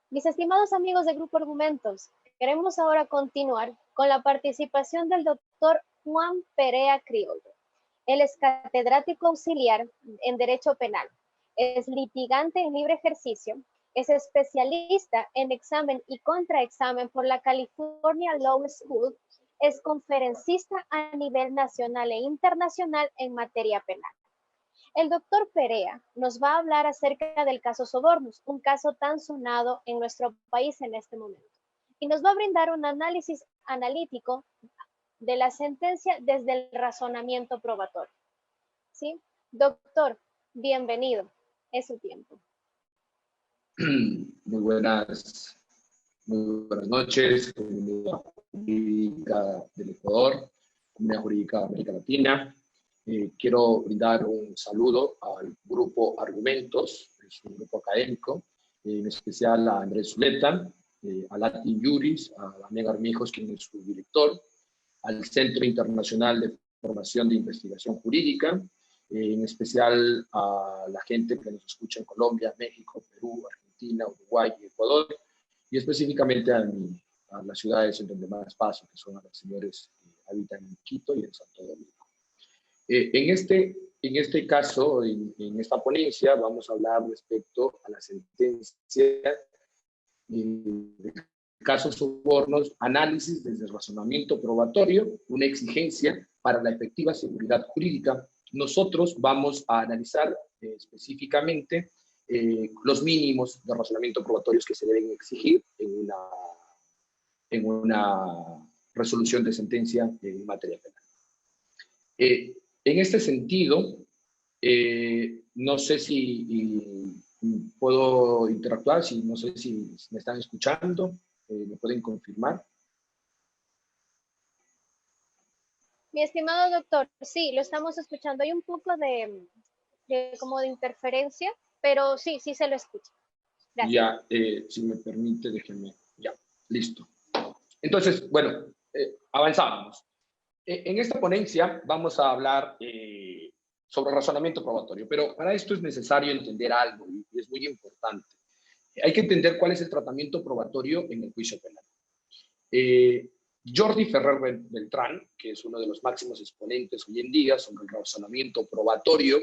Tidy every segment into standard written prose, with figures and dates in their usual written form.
Mis estimados amigos de Grupo Argumentos, queremos ahora continuar con la participación del doctor Juan Perea Criollo. Él es catedrático auxiliar en Derecho Penal, es litigante en libre ejercicio, es especialista en examen y contraexamen por la California Law School, es conferencista a nivel nacional e internacional en materia penal. El doctor Perea nos va a hablar acerca del caso Sobornos, un caso tan sonado en nuestro país en este momento. Y nos va a brindar un análisis analítico de la sentencia desde el razonamiento probatorio. ¿Sí? Doctor, bienvenido. Es su tiempo. Muy buenas noches, comunidad jurídica del Ecuador, comunidad jurídica de América Latina. Quiero brindar un saludo al grupo Argumentos, es un grupo académico, en especial a Andrés Zuleta, a Latin Juris, a Damián Armijos, quien es su director, al Centro Internacional de Formación de Investigación Jurídica, en especial a la gente que nos escucha en Colombia, México, Perú, Argentina, Uruguay y Ecuador, y específicamente a las ciudades en donde más paso, que son a los señores que habitan en Quito y en Santo Domingo. En este caso, en esta ponencia, vamos a hablar respecto a la sentencia del caso Sobornos, análisis desde el razonamiento probatorio, una exigencia para la efectiva seguridad jurídica. Nosotros vamos a analizar específicamente los mínimos de razonamiento probatorios que se deben exigir en una resolución de sentencia en materia penal. En este sentido, no sé si puedo interactuar, no sé si me están escuchando, me pueden confirmar. Mi estimado doctor, sí, lo estamos escuchando. Hay un poco como de interferencia, pero sí, sí se lo escucha. Gracias. Ya, si me permite, déjenme. Ya, listo. Entonces, bueno, avanzamos. En esta ponencia vamos a hablar sobre razonamiento probatorio, pero para esto es necesario entender algo y es muy importante. Hay que entender cuál es el tratamiento probatorio en el juicio penal. Jordi Ferrer Beltrán, que es uno de los máximos exponentes hoy en día sobre el razonamiento probatorio,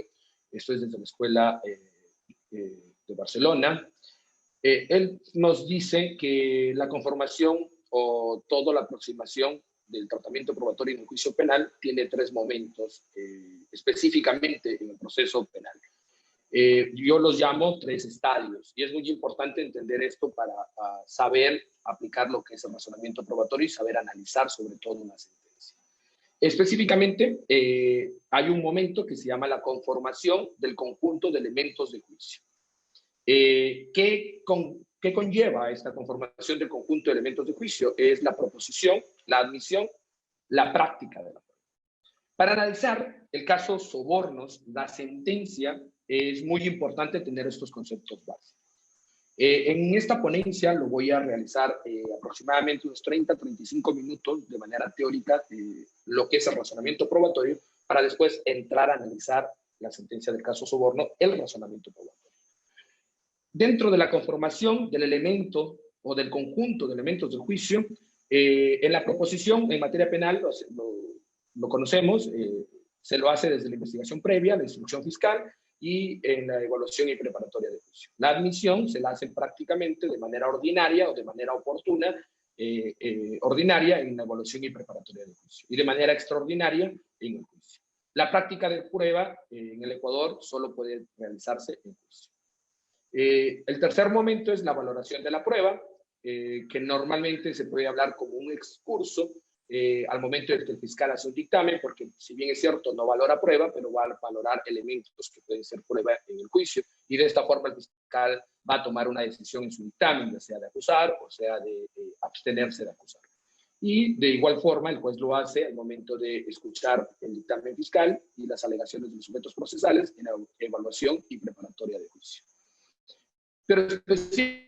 esto es desde la Escuela de Barcelona, él nos dice que la conformación o toda la aproximación del tratamiento probatorio en el juicio penal tiene tres momentos específicamente en el proceso penal. Yo los llamo tres estadios y es muy importante entender esto para saber aplicar lo que es el razonamiento probatorio y saber analizar sobre todo una sentencia. Específicamente, hay un momento que se llama la conformación del conjunto de elementos de juicio. ¿Qué conlleva esta conformación del conjunto de elementos de juicio? Es la proposición, la admisión, la práctica de la prueba. Para analizar el caso Sobornos, la sentencia, es muy importante tener estos conceptos básicos. En esta ponencia lo voy a realizar aproximadamente unos 30-35 minutos de manera teórica, lo que es el razonamiento probatorio, para después entrar a analizar la sentencia del caso Soborno, el razonamiento probatorio. Dentro de la conformación del elemento o del conjunto de elementos del juicio, en la proposición en materia penal, lo conocemos, se lo hace desde la investigación previa, la instrucción fiscal y en la evaluación y preparatoria de juicio. La admisión se la hace prácticamente de manera ordinaria o de manera oportuna, ordinaria en la evaluación y preparatoria de juicio y de manera extraordinaria en el juicio. La práctica de prueba en el Ecuador solo puede realizarse en juicio. El tercer momento es la valoración de la prueba, que normalmente se puede hablar como un excurso al momento en que el fiscal hace un dictamen, porque si bien es cierto no valora prueba, pero va a valorar elementos que pueden ser prueba en el juicio, y de esta forma el fiscal va a tomar una decisión en su dictamen, ya sea de acusar o sea de abstenerse de acusar. Y de igual forma el juez lo hace al momento de escuchar el dictamen fiscal y las alegaciones de los sujetos procesales en la evaluación y preparatoria de juicio. Pero específicamente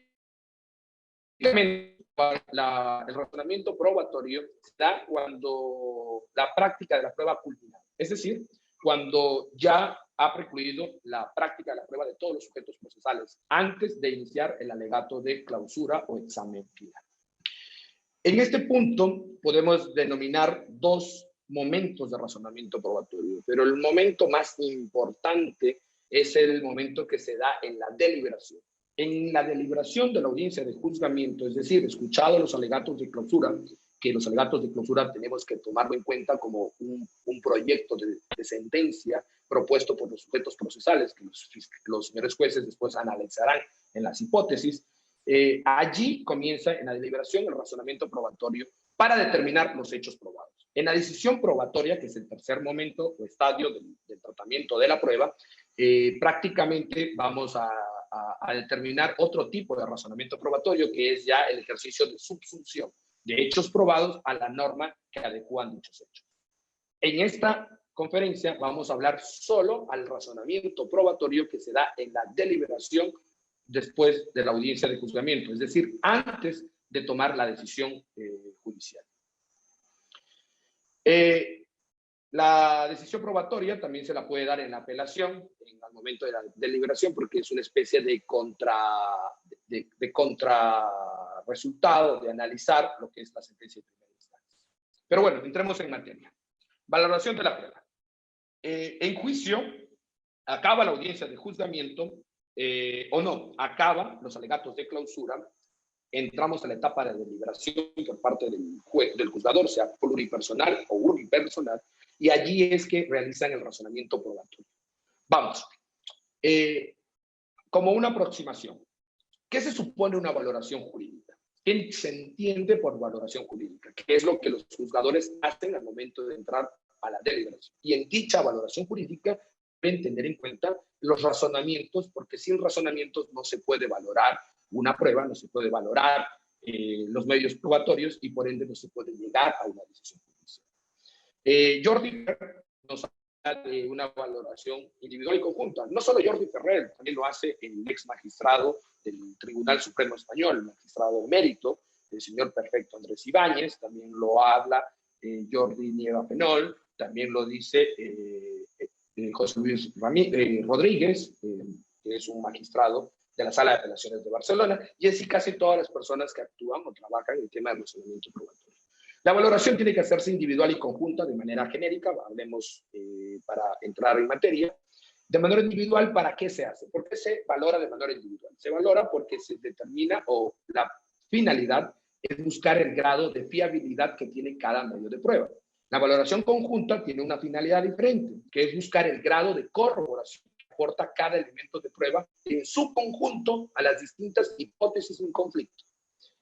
el razonamiento probatorio está cuando la práctica de la prueba culmina. Es decir, cuando ya ha precluido la práctica de la prueba de todos los sujetos procesales antes de iniciar el alegato de clausura o examen final. En este punto podemos denominar dos momentos de razonamiento probatorio, pero el momento más importante es el momento que se da en la deliberación. En la deliberación de la audiencia de juzgamiento, es decir, escuchado los alegatos de clausura, que los alegatos de clausura tenemos que tomarlo en cuenta como un proyecto de sentencia propuesto por los sujetos procesales, que los señores jueces después analizarán en las hipótesis. Allí comienza en la deliberación el razonamiento probatorio para determinar los hechos probados. En la decisión probatoria, que es el tercer momento o estadio del tratamiento de la prueba, prácticamente vamos a determinar otro tipo de razonamiento probatorio, que es ya el ejercicio de subsunción de hechos probados a la norma que adecúan dichos hechos. En esta conferencia vamos a hablar solo al razonamiento probatorio que se da en la deliberación después de la audiencia de juzgamiento, es decir, antes de tomar la decisión judicial. La decisión probatoria también se la puede dar en la apelación, en el momento de la deliberación, porque es una especie de contrarresultado de analizar lo que es la sentencia de primera instancia. Pero bueno, entremos en materia. Valoración de la prueba. En juicio, acaba la audiencia de juzgamiento, o no, acaba los alegatos de clausura, entramos a la etapa de deliberación por parte del juzgador, sea pluripersonal o unipersonal, y allí es que realizan el razonamiento probatorio. Vamos, como una aproximación, ¿qué se supone una valoración jurídica? ¿Qué se entiende por valoración jurídica? ¿Qué es lo que los juzgadores hacen al momento de entrar a la deliberación? Y en dicha valoración jurídica deben tener en cuenta los razonamientos, porque sin razonamientos no se puede valorar una prueba, no se puede valorar los medios probatorios y por ende no se puede llegar a una decisión judicial. Jordi nos habla de una valoración individual y conjunta. No solo Jordi Ferrer, también lo hace el ex magistrado del Tribunal Supremo Español, el magistrado emérito, el señor Perfecto Andrés Ibáñez, también lo habla Jordi Nieva Penol, también lo dice José Luis Rodríguez, que es un magistrado de la Sala de Apelaciones de Barcelona, y así casi todas las personas que actúan o trabajan en el tema de razonamiento probatorio. La valoración tiene que hacerse individual y conjunta de manera genérica, hablemos para entrar en materia. De manera individual, ¿para qué se hace? ¿Por qué se valora de manera individual? Se valora porque se determina, o la finalidad es buscar el grado de fiabilidad que tiene cada medio de prueba. La valoración conjunta tiene una finalidad diferente, que es buscar el grado de corroboración que aporta cada elemento de prueba en su conjunto a las distintas hipótesis en conflicto.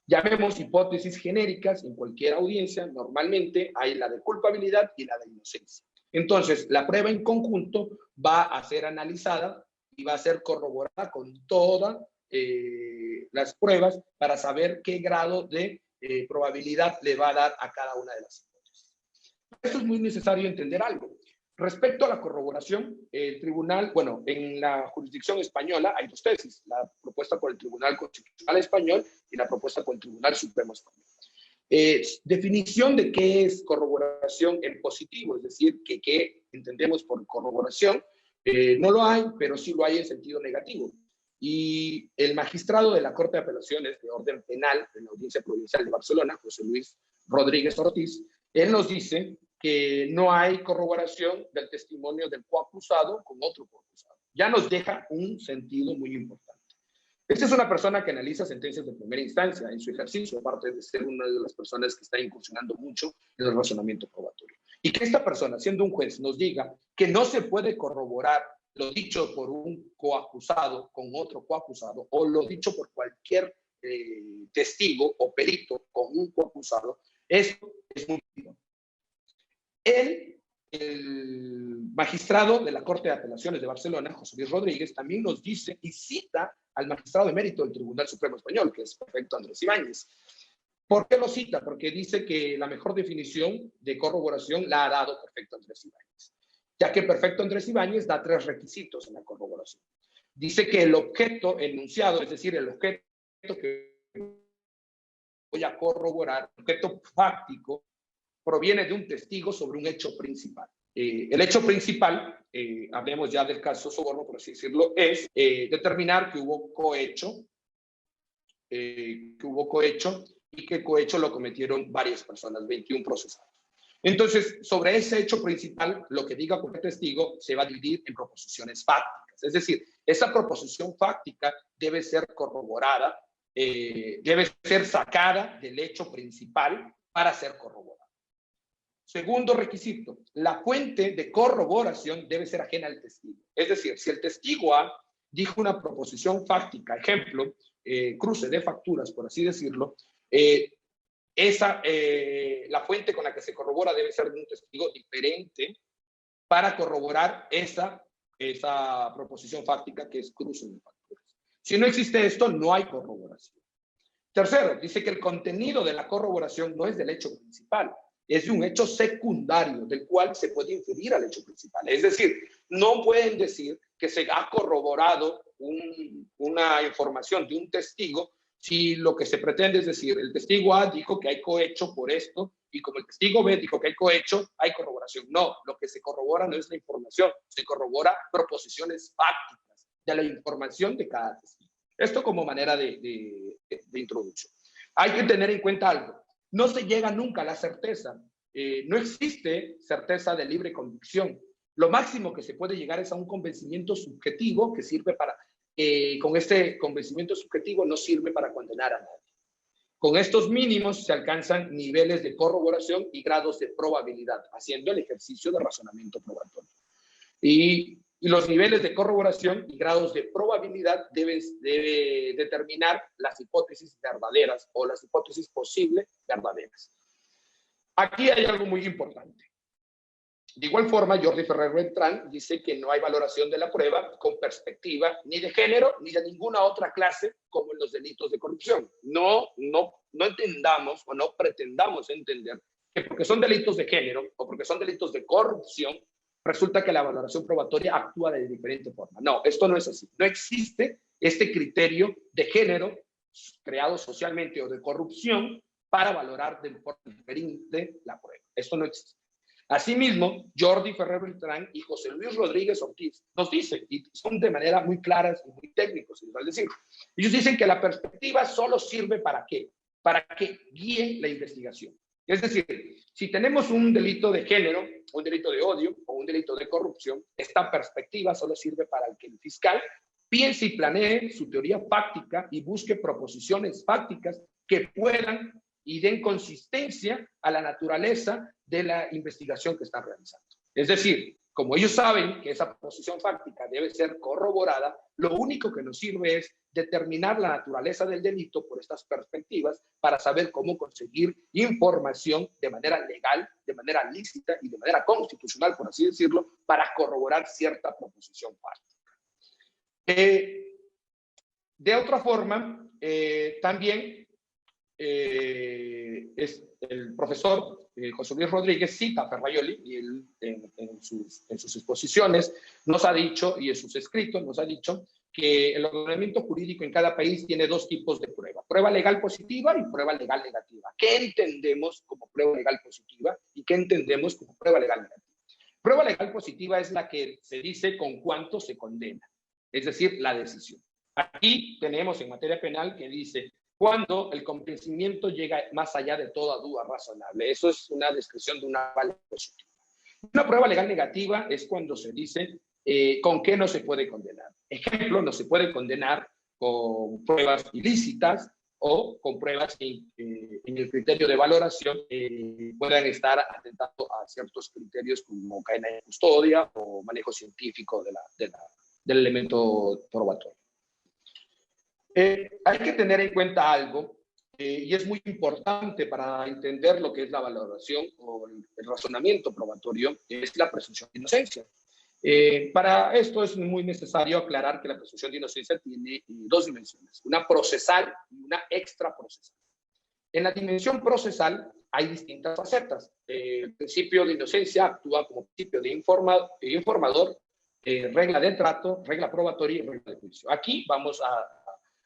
Llamemos hipótesis genéricas en cualquier audiencia, normalmente hay la de culpabilidad y la de inocencia. Entonces, la prueba en conjunto va a ser analizada y va a ser corroborada con todas las pruebas para saber qué grado de probabilidad le va a dar a cada una de las hipótesis. Esto es muy necesario entender algo. Respecto a la corroboración, el tribunal, bueno, en la jurisdicción española hay dos tesis, la propuesta por el Tribunal Constitucional Español y la propuesta por el Tribunal Supremo Español. Definición de qué es corroboración en positivo, es decir, qué entendemos por corroboración, no lo hay, pero sí lo hay en sentido negativo. Y el magistrado de la Corte de Apelaciones de Orden Penal de la Audiencia Provincial de Barcelona, José Luis Rodríguez Ortiz, él nos dice que no hay corroboración del testimonio del coacusado con otro coacusado. Ya nos deja un sentido muy importante. Esta es una persona que analiza sentencias de primera instancia en su ejercicio, aparte de ser una de las personas que está incursionando mucho en el razonamiento probatorio. Y que esta persona, siendo un juez, nos diga que no se puede corroborar lo dicho por un coacusado con otro coacusado o lo dicho por cualquier testigo o perito con un coacusado, esto es muy importante. El magistrado de la Corte de Apelaciones de Barcelona, José Luis Rodríguez, también nos dice y cita al magistrado emérito del Tribunal Supremo Español, que es Perfecto Andrés Ibáñez. ¿Por qué lo cita? Porque dice que la mejor definición de corroboración la ha dado Perfecto Andrés Ibáñez, ya que Perfecto Andrés Ibáñez da 3 requisitos en la corroboración. Dice que el objeto enunciado, es decir, el objeto que voy a corroborar, el objeto fáctico, proviene de un testigo sobre un hecho principal. El hecho principal hablemos ya del caso soborno, por así decirlo, es determinar que hubo cohecho, y que el cohecho lo cometieron varias personas, 21 procesados. Entonces, sobre ese hecho principal, lo que diga cualquier testigo se va a dividir en proposiciones fácticas. Es decir, esa proposición fáctica debe ser corroborada, debe ser sacada del hecho principal para ser corroborada. Segundo requisito, la fuente de corroboración debe ser ajena al testigo. Es decir, si el testigo A dijo una proposición fáctica, ejemplo, cruce de facturas, por así decirlo, la fuente con la que se corrobora debe ser de un testigo diferente para corroborar esa proposición fáctica que es cruce de facturas. Si no existe esto, no hay corroboración. Tercero, dice que el contenido de la corroboración no es del hecho principal, es de un hecho secundario del cual se puede inferir al hecho principal. Es decir, no pueden decir que se ha corroborado una información de un testigo si lo que se pretende es decir, el testigo A dijo que hay cohecho por esto, y como el testigo B dijo que hay cohecho, hay corroboración. No, lo que se corrobora no es la información, se corrobora proposiciones fácticas de la información de cada testigo. Esto como manera de introducción. Hay que tener en cuenta algo, no se llega nunca a la certeza, no existe certeza de libre convicción. Lo máximo que se puede llegar es a un convencimiento subjetivo que sirve para... con este convencimiento subjetivo no sirve para condenar a nadie. Con estos mínimos se alcanzan niveles de corroboración y grados de probabilidad, haciendo el ejercicio de razonamiento probatorio. Y los niveles de corroboración y grados de probabilidad debe determinar las hipótesis verdaderas o las hipótesis posibles verdaderas. Aquí hay algo muy importante. De igual forma, Jordi Ferrer Beltrán dice que no hay valoración de la prueba con perspectiva ni de género ni de ninguna otra clase como en los delitos de corrupción. No entendamos o no pretendamos entender que porque son delitos de género o porque son delitos de corrupción, resulta que la valoración probatoria actúa de diferente forma. No, esto no es así. No existe este criterio de género creado socialmente o de corrupción para valorar de forma diferente la prueba. Esto no existe. Asimismo, Jordi Ferrer Beltrán y José Luis Rodríguez Ortiz nos dicen, y son de manera muy claras y muy técnicos, es decir, ellos dicen que la perspectiva solo sirve ¿para qué? Para que guíe la investigación. Es decir, si tenemos un delito de género, un delito de odio o un delito de corrupción, esta perspectiva solo sirve para que el fiscal piense y planee su teoría fáctica y busque proposiciones fácticas que puedan y den consistencia a la naturaleza de la investigación que están realizando. Es decir, como ellos saben que esa posición fáctica debe ser corroborada, lo único que nos sirve es determinar la naturaleza del delito por estas perspectivas para saber cómo conseguir información de manera legal, de manera lícita y de manera constitucional, por así decirlo, para corroborar cierta proposición fáctica. De otra forma, también es el profesor José Luis Rodríguez cita a Ferraioli y él en sus exposiciones nos ha dicho, y en sus escritos nos ha dicho, que el ordenamiento jurídico en cada país tiene dos tipos de prueba legal positiva y prueba legal negativa. ¿Qué entendemos como prueba legal positiva y qué entendemos como prueba legal negativa? Prueba legal positiva es la que se dice con cuánto se condena, es decir, la decisión. Aquí tenemos en materia penal que dice cuando el convencimiento llega más allá de toda duda razonable. Eso es una descripción de una prueba positiva. Una prueba legal negativa es cuando se dice con qué no se puede condenar. Ejemplo, no se puede condenar con pruebas ilícitas o con pruebas que en el criterio de valoración puedan estar atentando a ciertos criterios como cadena de custodia o manejo científico del elemento probatorio. Hay que tener en cuenta algo, y es muy importante para entender lo que es la valoración o el razonamiento probatorio, es la presunción de inocencia. Para esto es muy necesario aclarar que la presunción de inocencia tiene dos dimensiones, una procesal y una extraprocesal. En la dimensión procesal hay distintas facetas. El principio de inocencia actúa como principio de informador, regla de trato, regla probatoria y regla de juicio. Aquí vamos a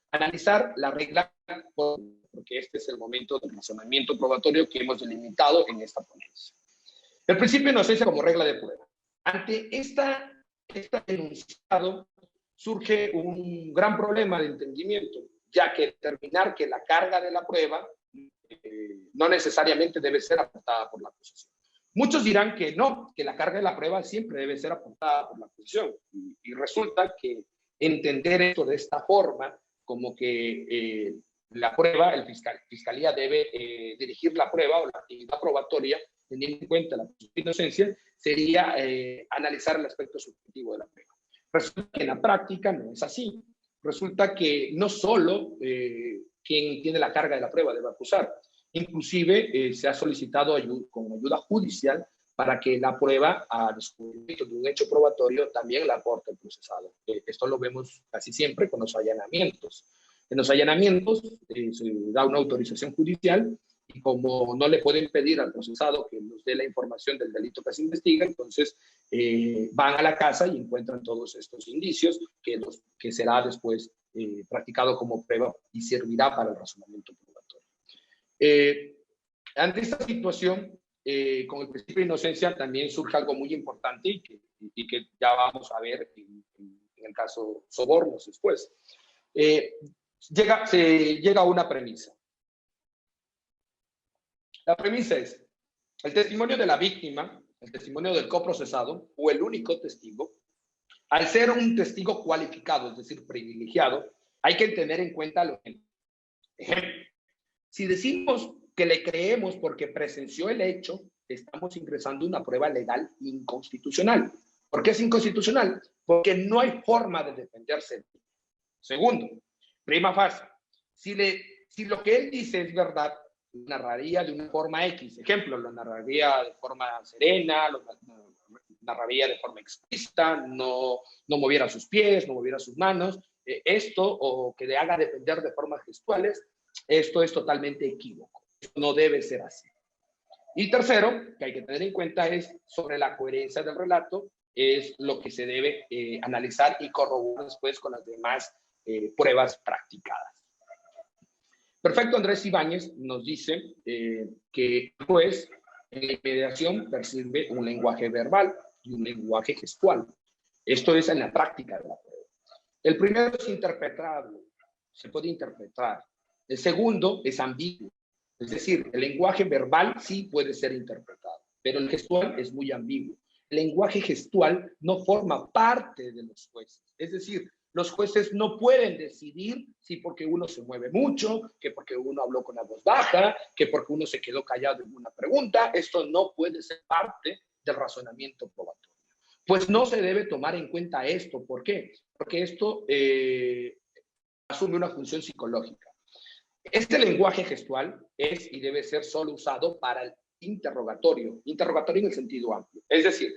analizar la regla, porque este es el momento del razonamiento probatorio que hemos delimitado en esta ponencia. El principio de inocencia como regla de prueba. Ante esta este enunciado surge un gran problema de entendimiento, ya que determinar que la carga de la prueba no necesariamente debe ser aportada por la acusación. Muchos dirán que no, que la carga de la prueba siempre debe ser aportada por la acusación. Y resulta que entender esto de esta forma, como que la prueba, fiscalía debe dirigir la prueba o la actividad probatoria, teniendo en cuenta la presunción de inocencia, sería analizar el aspecto subjetivo de la prueba. Resulta que en la práctica no es así. Resulta que no solo quien tiene la carga de la prueba debe acusar, inclusive se ha solicitado con ayuda judicial para que la prueba a descubrimiento de un hecho probatorio también la aporte el procesado. Esto lo vemos casi siempre con los allanamientos. En los allanamientos se da una autorización judicial y como no le pueden pedir al procesado que nos dé la información del delito que se investiga, entonces van a la casa y encuentran todos estos indicios que será después practicado como prueba y servirá para el razonamiento probatorio. Ante esta situación, con el principio de inocencia también surge algo muy importante y que ya vamos a ver en el caso sobornos después. Se llega a una premisa. La premisa es, el testimonio de la víctima, el testimonio del coprocesado o el único testigo, al ser un testigo cualificado, es decir, privilegiado, hay que tener en cuenta lo que... Ejemplo, si decimos que le creemos porque presenció el hecho, estamos ingresando una prueba legal inconstitucional. ¿Por qué es inconstitucional? Porque no hay forma de defenderse. Segundo, prima facie, si lo que él dice es verdad, lo narraría de una forma X. Ejemplo, lo narraría de forma serena, lo narraría de forma explícita, no moviera sus pies, no moviera sus manos. Esto, o que le haga defender de formas gestuales, esto es totalmente equívoco. Esto no debe ser así. Y tercero, que hay que tener en cuenta es sobre la coherencia del relato, es lo que se debe analizar y corroborar después con las demás pruebas practicadas. Perfecto, Andrés Ibáñez nos dice que el juez en la inmediación percibe un lenguaje verbal y un lenguaje gestual. Esto es en la práctica de la prueba. El primero es interpretable, se puede interpretar. El segundo es ambiguo, es decir, el lenguaje verbal sí puede ser interpretado, pero el gestual es muy ambiguo. El lenguaje gestual no forma parte de los jueces, es decir, los jueces no pueden decidir si porque uno se mueve mucho, que porque uno habló con la voz baja, que porque uno se quedó callado en una pregunta. Esto no puede ser parte del razonamiento probatorio. Pues no se debe tomar en cuenta esto. ¿Por qué? Porque esto asume una función psicológica. Este lenguaje gestual es y debe ser solo usado para el interrogatorio en el sentido amplio. Es decir,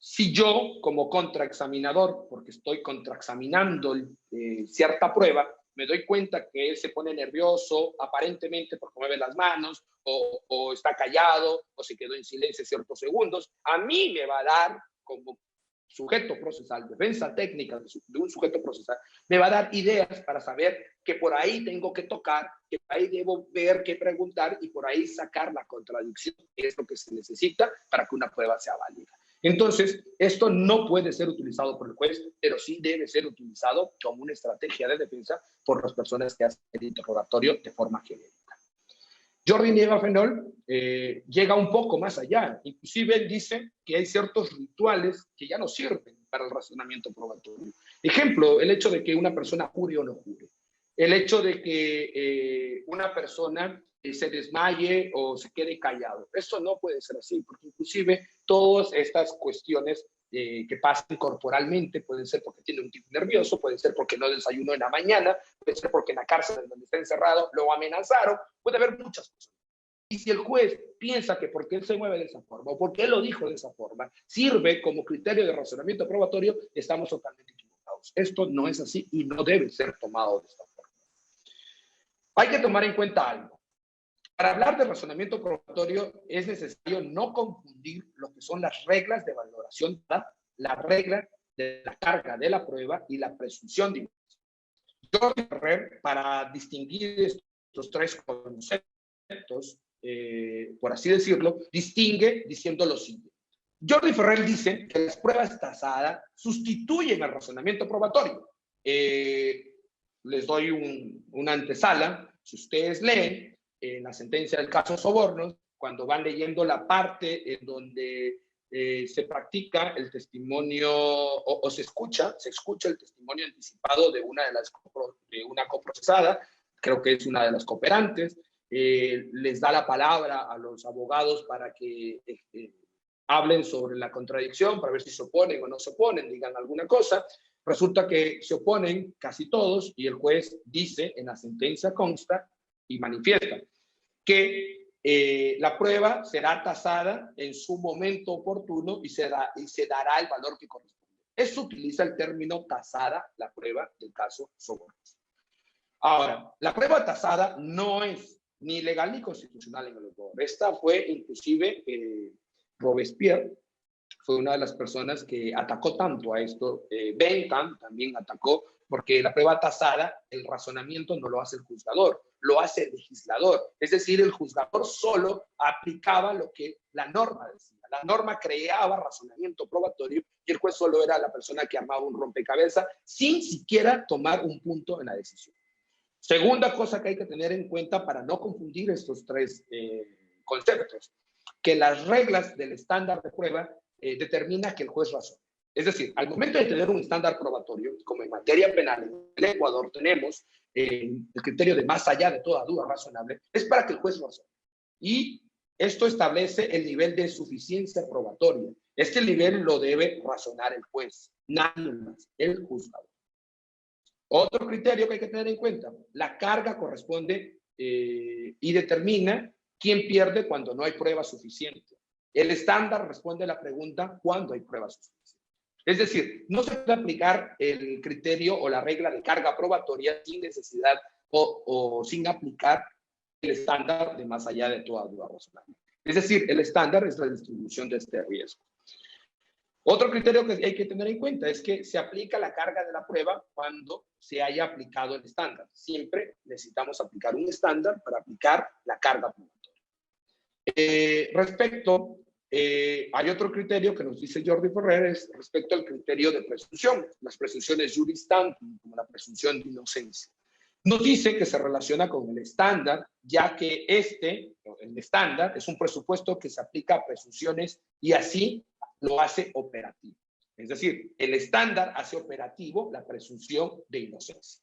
si yo como contraexaminador, porque estoy contraexaminando cierta prueba, me doy cuenta que él se pone nervioso, aparentemente porque mueve las manos, o está callado, o se quedó en silencio ciertos segundos, a mí me va a dar como sujeto procesal, defensa técnica de un sujeto procesal, me va a dar ideas para saber que por ahí tengo que tocar, que por ahí debo ver, qué preguntar y por ahí sacar la contradicción, que es lo que se necesita para que una prueba sea válida. Entonces, esto no puede ser utilizado por el juez, pero sí debe ser utilizado como una estrategia de defensa por las personas que hacen el interrogatorio de forma genérica. Jordi Nieva Fenol llega un poco más allá. Inclusive él dice que hay ciertos rituales que ya no sirven para el razonamiento probatorio. Ejemplo, el hecho de que una persona jure o no jure. El hecho de que una persona se desmaye o se quede callado. Esto no puede ser así, porque inclusive todas estas cuestiones que pasan corporalmente pueden ser porque tiene un tipo nervioso, puede ser porque no desayunó en la mañana, puede ser porque en la cárcel donde está encerrado lo amenazaron, puede haber muchas cosas. Y si el juez piensa que porque él se mueve de esa forma o porque él lo dijo de esa forma, sirve como criterio de razonamiento probatorio, estamos totalmente equivocados. Esto no es así y no debe ser tomado de esta forma. Hay que tomar en cuenta algo. Para hablar de razonamiento probatorio es necesario no confundir lo que son las reglas de valoración, la regla de la carga de la prueba y la presunción de inocencia. Jordi Ferrer, para distinguir estos tres conceptos, por así decirlo, distingue diciendo lo siguiente. Jordi Ferrer dice que las pruebas tasadas sustituyen al razonamiento probatorio. Les doy una antesala. Si ustedes leen en la sentencia del caso Sobornos, cuando van leyendo la parte en donde se practica el testimonio o se escucha el testimonio anticipado de una coprocesada, creo que es una de las cooperantes, les da la palabra a los abogados para que hablen sobre la contradicción, para ver si se oponen o no se oponen, digan alguna cosa. Resulta que se oponen casi todos y el juez dice, en la sentencia consta y manifiesta, que la prueba será tasada en su momento oportuno y se dará el valor que corresponde. Eso utiliza el término tasada, la prueba del caso Sobornos. Ahora, la prueba tasada no es ni legal ni constitucional en el Ecuador. Esta fue inclusive Robespierre, fue una de las personas que atacó tanto a esto. Bentham también atacó, porque la prueba tasada, el razonamiento no lo hace el juzgador, lo hace el legislador. Es decir, el juzgador solo aplicaba lo que la norma decía. La norma creaba razonamiento probatorio y el juez solo era la persona que armaba un rompecabezas sin siquiera tomar un punto en la decisión. Segunda cosa que hay que tener en cuenta para no confundir estos tres conceptos, que las reglas del estándar de prueba determina que el juez razone. Es decir, al momento de tener un estándar probatorio, como en materia penal en el Ecuador tenemos el criterio de más allá de toda duda razonable, es para que el juez razone. Y esto establece el nivel de suficiencia probatoria. Este nivel lo debe razonar el juez, nadie más, el juzgador. Otro criterio que hay que tener en cuenta, la carga corresponde y determina quién pierde cuando no hay prueba suficiente. El estándar responde a la pregunta ¿cuándo hay prueba suficiente? Es decir, no se puede aplicar el criterio o la regla de carga probatoria sin necesidad o sin aplicar el estándar de más allá de toda duda razonable. Es decir, el estándar es la distribución de este riesgo. Otro criterio que hay que tener en cuenta es que se aplica la carga de la prueba cuando se haya aplicado el estándar. Siempre necesitamos aplicar un estándar para aplicar la carga probatoria. Hay otro criterio que nos dice Jordi Ferrer, es respecto al criterio de presunción, las presunciones juris tantum, como la presunción de inocencia. Nos dice que se relaciona con el estándar, ya que el estándar, es un presupuesto que se aplica a presunciones y así lo hace operativo. Es decir, el estándar hace operativo la presunción de inocencia.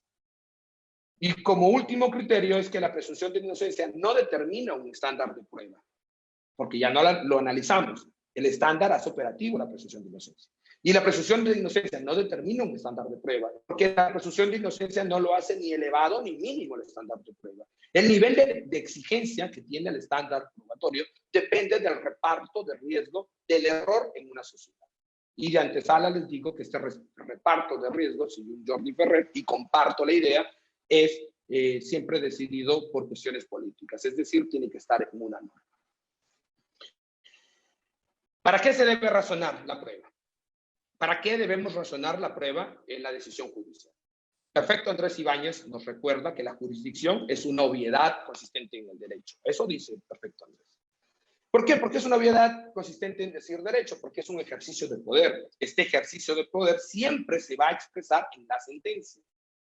Y como último criterio es que la presunción de inocencia no determina un estándar de prueba, porque ya no lo analizamos. El estándar hace operativo la presunción de inocencia. Y la presunción de inocencia no determina un estándar de prueba, porque la presunción de inocencia no lo hace ni elevado ni mínimo el estándar de prueba. El nivel de exigencia que tiene el estándar probatorio depende del reparto de riesgo del error en una sociedad. Y de antesala les digo que este reparto de riesgo, según Jordi Ferrer, y comparto la idea, es siempre decidido por cuestiones políticas, es decir, tiene que estar en una norma. ¿Para qué se debe razonar la prueba? ¿Para qué debemos razonar la prueba en la decisión judicial? Perfecto Andrés Ibáñez nos recuerda que la jurisdicción es una obviedad consistente en el derecho. Eso dice Perfecto Andrés. ¿Por qué? Porque es una obviedad consistente en decir derecho, porque es un ejercicio de poder. Este ejercicio de poder siempre se va a expresar en la sentencia.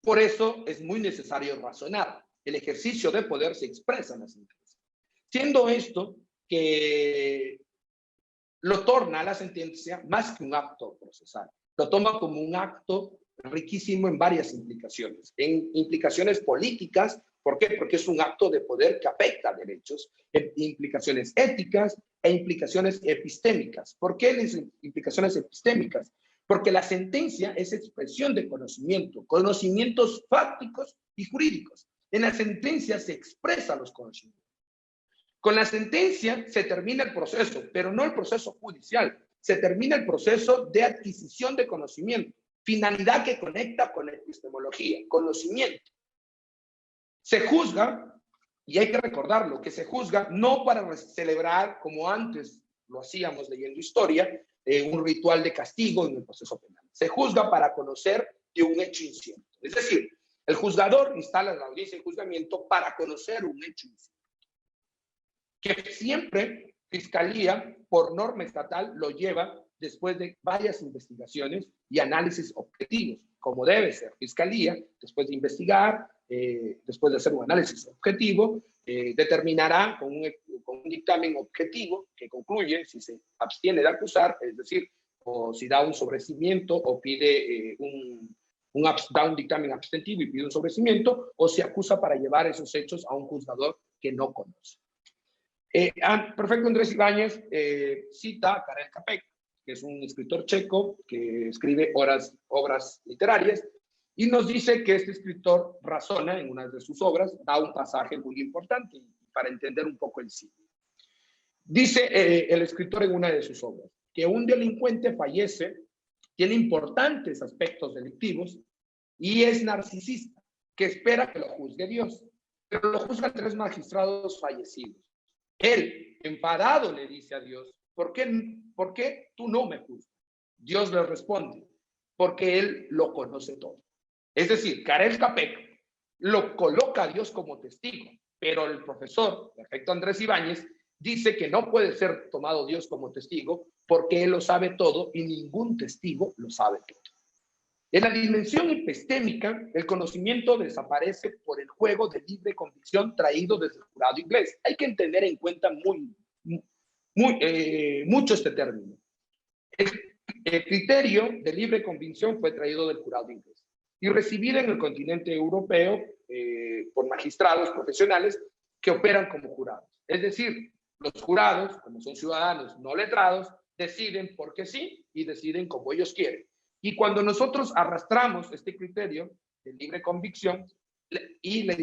Por eso es muy necesario razonar. El ejercicio de poder se expresa en la sentencia. Siendo esto que lo torna a la sentencia más que un acto procesal. Lo toma como un acto riquísimo en varias implicaciones. En implicaciones políticas, ¿por qué? Porque es un acto de poder que afecta a derechos, en implicaciones éticas e implicaciones epistémicas. ¿Por qué las implicaciones epistémicas? Porque la sentencia es expresión de conocimiento, conocimientos fácticos y jurídicos. En la sentencia se expresan los conocimientos. Con la sentencia se termina el proceso, pero no el proceso judicial. Se termina el proceso de adquisición de conocimiento, finalidad que conecta con la epistemología, conocimiento. Se juzga, y hay que recordarlo, que se juzga no para celebrar, como antes lo hacíamos leyendo historia, un ritual de castigo en el proceso penal. Se juzga para conocer de un hecho incierto. Es decir, el juzgador instala la audiencia de juzgamiento para conocer un hecho incierto, que siempre Fiscalía, por norma estatal, lo lleva después de varias investigaciones y análisis objetivos, como debe ser. Fiscalía, después de investigar, después de hacer un análisis objetivo, determinará con un dictamen objetivo que concluye si se abstiene de acusar, es decir, o si da un sobreseimiento o pide da un dictamen abstentivo y pide un sobreseimiento, o se acusa para llevar esos hechos a un juzgador que no conoce. Perfecto Andrés Ibáñez cita a Karel Čapek, que es un escritor checo que escribe obras literarias, y nos dice que este escritor razona en una de sus obras, da un pasaje muy importante para entender un poco el signo. Dice el escritor en una de sus obras que un delincuente fallece, tiene importantes aspectos delictivos y es narcisista, que espera que lo juzgue Dios, pero lo juzgan 3 magistrados fallecidos. Él, enfadado, le dice a Dios, ¿por qué tú no me juzgas? Dios le responde, porque él lo conoce todo. Es decir, Karel Čapek lo coloca a Dios como testigo, pero el profesor, perfecto Andrés Ibáñez, dice que no puede ser tomado Dios como testigo porque él lo sabe todo y ningún testigo lo sabe todo. En la dimensión epistémica, el conocimiento desaparece por el juego de libre convicción traído desde el jurado inglés. Hay que tener en cuenta mucho este término. El criterio de libre convicción fue traído del jurado inglés y recibido en el continente europeo por magistrados profesionales que operan como jurados. Es decir, los jurados, como son ciudadanos no letrados, deciden porque sí y deciden como ellos quieren. Y cuando nosotros arrastramos este criterio de libre convicción y le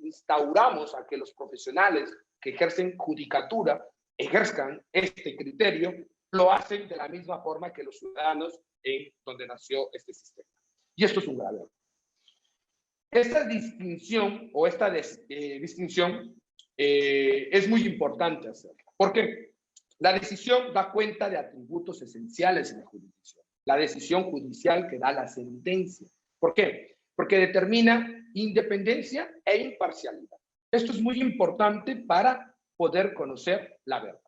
instauramos a que los profesionales que ejercen judicatura ejerzan este criterio, lo hacen de la misma forma que los ciudadanos en donde nació este sistema. Y esto es un grave error. Esta distinción o esta distinción es muy importante hacerla. ¿Por qué? La decisión da cuenta de atributos esenciales en la jurisdicción. La decisión judicial que da la sentencia. ¿Por qué? Porque determina independencia e imparcialidad. Esto es muy importante para poder conocer la verdad.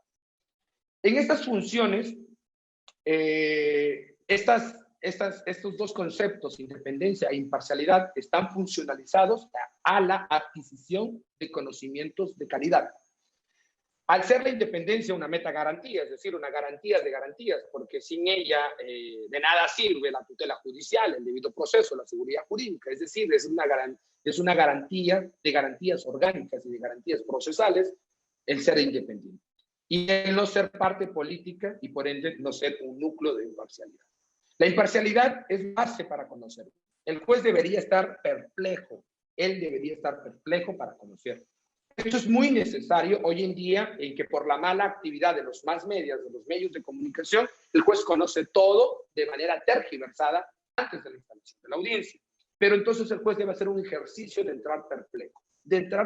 En estas funciones, estos dos conceptos, independencia e imparcialidad, están funcionalizados a la adquisición de conocimientos de calidad. Al ser la independencia una meta garantía, es decir, una garantía de garantías, porque sin ella de nada sirve la tutela judicial, el debido proceso, la seguridad jurídica, es decir, es una garantía de garantías orgánicas y de garantías procesales el ser independiente. Y el no ser parte política y por ende no ser un núcleo de imparcialidad. La imparcialidad es base para conocer. El juez debería estar perplejo, él debería estar perplejo para conocer. Esto es muy necesario hoy en día en que por la mala actividad de los más medios, de los medios de comunicación, el juez conoce todo de manera tergiversada antes de la instalación de la audiencia. Pero entonces el juez debe hacer un ejercicio de entrar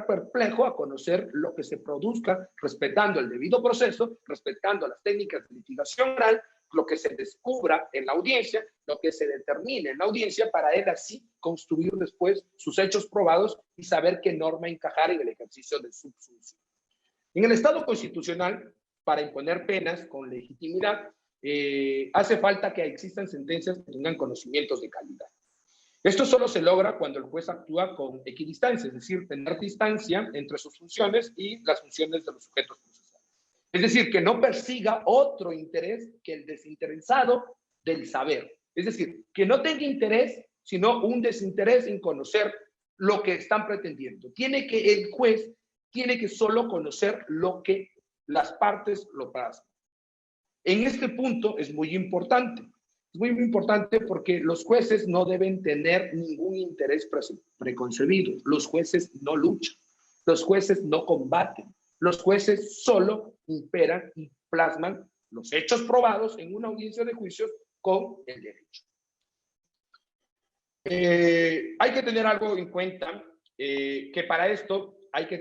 perplejo a conocer lo que se produzca respetando el debido proceso, respetando las técnicas de litigación oral, lo que se descubra en la audiencia, lo que se determine en la audiencia, para él así construir después sus hechos probados y saber qué norma encajar en el ejercicio de su función. En el Estado constitucional, para imponer penas con legitimidad, hace falta que existan sentencias que tengan conocimientos de calidad. Esto solo se logra cuando el juez actúa con equidistancia, es decir, tener distancia entre sus funciones y las funciones de los sujetos procesales. Es decir, que no persiga otro interés que el desinteresado del saber. Es decir, que no tenga interés, sino un desinterés en conocer lo que están pretendiendo. El juez tiene que solo conocer lo que las partes lo plasman. En este punto es muy importante. Es muy importante porque los jueces no deben tener ningún interés preconcebido. Los jueces no luchan. Los jueces no combaten. Los jueces solo imperan y plasman los hechos probados en una audiencia de juicios con el derecho. Hay que tener algo en cuenta, que para esto hay que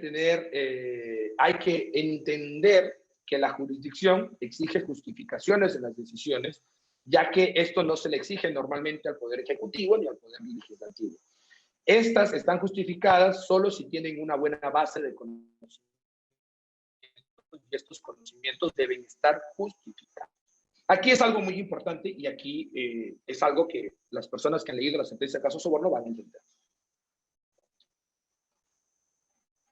entender que la jurisdicción exige justificaciones en las decisiones, ya que esto no se le exige normalmente al Poder Ejecutivo ni al Poder Legislativo. Estas están justificadas solo si tienen una buena base de conocimiento y estos conocimientos deben estar justificados. Aquí es algo muy importante y aquí es algo que las personas que han leído la sentencia de caso soborno van a entender.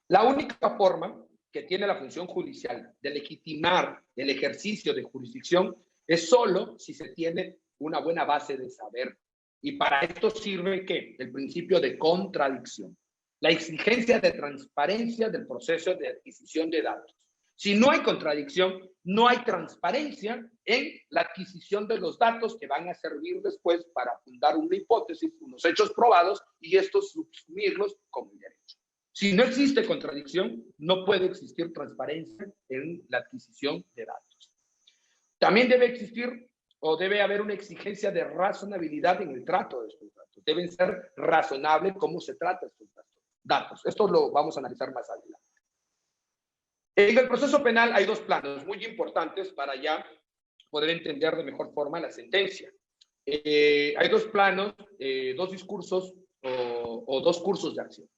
La única forma que tiene la función judicial de legitimar el ejercicio de jurisdicción es solo si se tiene una buena base de saber. Y para esto sirve ¿qué? El principio de contradicción. La exigencia de transparencia del proceso de adquisición de datos. Si no hay contradicción, no hay transparencia en la adquisición de los datos que van a servir después para fundar una hipótesis, unos hechos probados y estos subsumirlos como derecho. Si no existe contradicción, no puede existir transparencia en la adquisición de datos. También debe existir o debe haber una exigencia de razonabilidad en el trato de estos datos. Deben ser razonables cómo se trata estos datos. Esto lo vamos a analizar más adelante. En el proceso penal hay dos planos muy importantes para ya poder entender de mejor forma la sentencia. Hay dos planos, dos discursos o dos cursos de acción.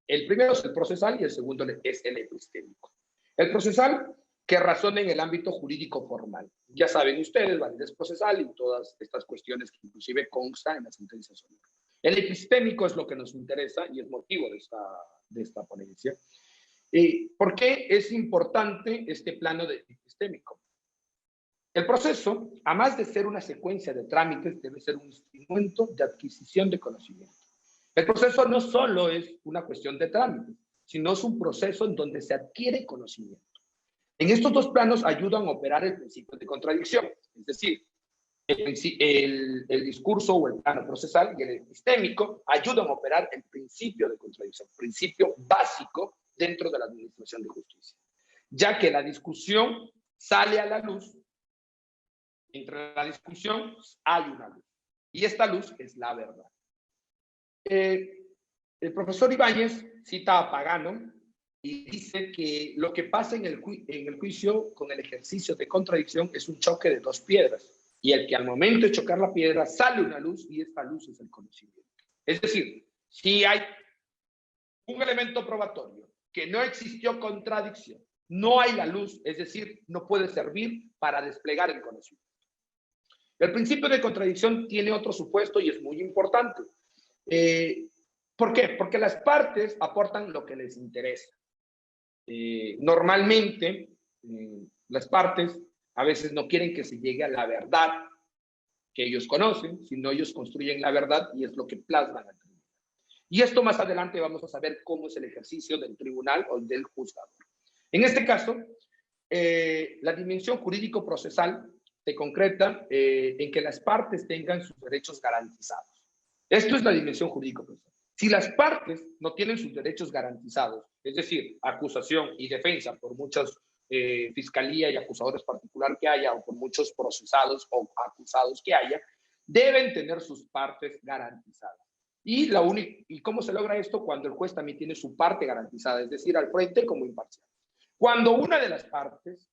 El primero es el procesal y el segundo es el epistémico. El procesal, que razona en el ámbito jurídico formal. Ya saben ustedes, validez procesal y todas estas cuestiones que inclusive constan en la sentencia sonora. El epistémico es lo que nos interesa y es motivo de esta ponencia. ¿Por qué es importante este plano epistémico? El proceso, además de ser una secuencia de trámites, debe ser un instrumento de adquisición de conocimiento. El proceso no solo es una cuestión de trámites, sino es un proceso en donde se adquiere conocimiento. En estos dos planos ayudan a operar el principio de contradicción, es decir, el discurso o el plano procesal y el epistémico ayudan a operar el principio de contradicción, principio básico dentro de la administración de justicia, ya que la discusión sale a la luz, entre la discusión hay una luz, y esta luz es la verdad. El profesor Ibáñez cita a Pagano y dice que lo que pasa en el juicio con el ejercicio de contradicción es un choque de dos piedras, y el que al momento de chocar la piedra sale una luz y esta luz es el conocimiento. Es decir, si hay un elemento probatorio que no existió contradicción, no hay la luz, es decir, no puede servir para desplegar el conocimiento. El principio de contradicción tiene otro supuesto y es muy importante. ¿Por qué? Porque las partes aportan lo que les interesa. Normalmente, las partes a veces no quieren que se llegue a la verdad que ellos conocen, sino ellos construyen la verdad y es lo que plasman al tribunal. Y esto más adelante vamos a saber cómo es el ejercicio del tribunal o del juzgador. En este caso, la dimensión jurídico-procesal se concreta en que las partes tengan sus derechos garantizados. Esto es la dimensión jurídico-procesal. Si las partes no tienen sus derechos garantizados, es decir, acusación y defensa por muchas fiscalía y acusadores particular que haya, o por muchos procesados o acusados que haya, deben tener sus partes garantizadas. ¿Y cómo se logra esto? Cuando el juez también tiene su parte garantizada, es decir, al frente como imparcial. Cuando una de las partes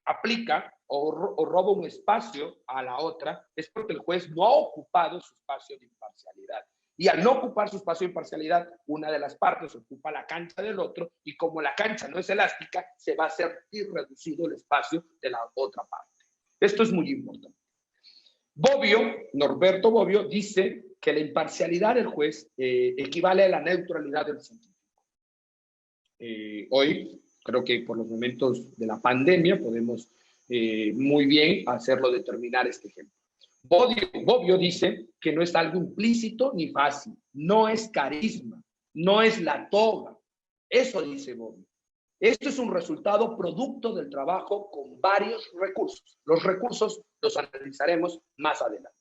aplica o roba un espacio a la otra, es porque el juez no ha ocupado su espacio de imparcialidad. Y al no ocupar su espacio de imparcialidad, una de las partes ocupa la cancha del otro, y como la cancha no es elástica, se va a hacer reducido el espacio de la otra parte. Esto es muy importante. Norberto Bobbio, dice que la imparcialidad del juez equivale a la neutralidad del científico. Hoy, creo que por los momentos de la pandemia, podemos muy bien hacerlo determinar este ejemplo. Bobbio dice que no es algo implícito ni fácil, no es carisma, no es la toga. Eso dice Bobbio. Esto es un resultado producto del trabajo con varios recursos. Los recursos los analizaremos más adelante.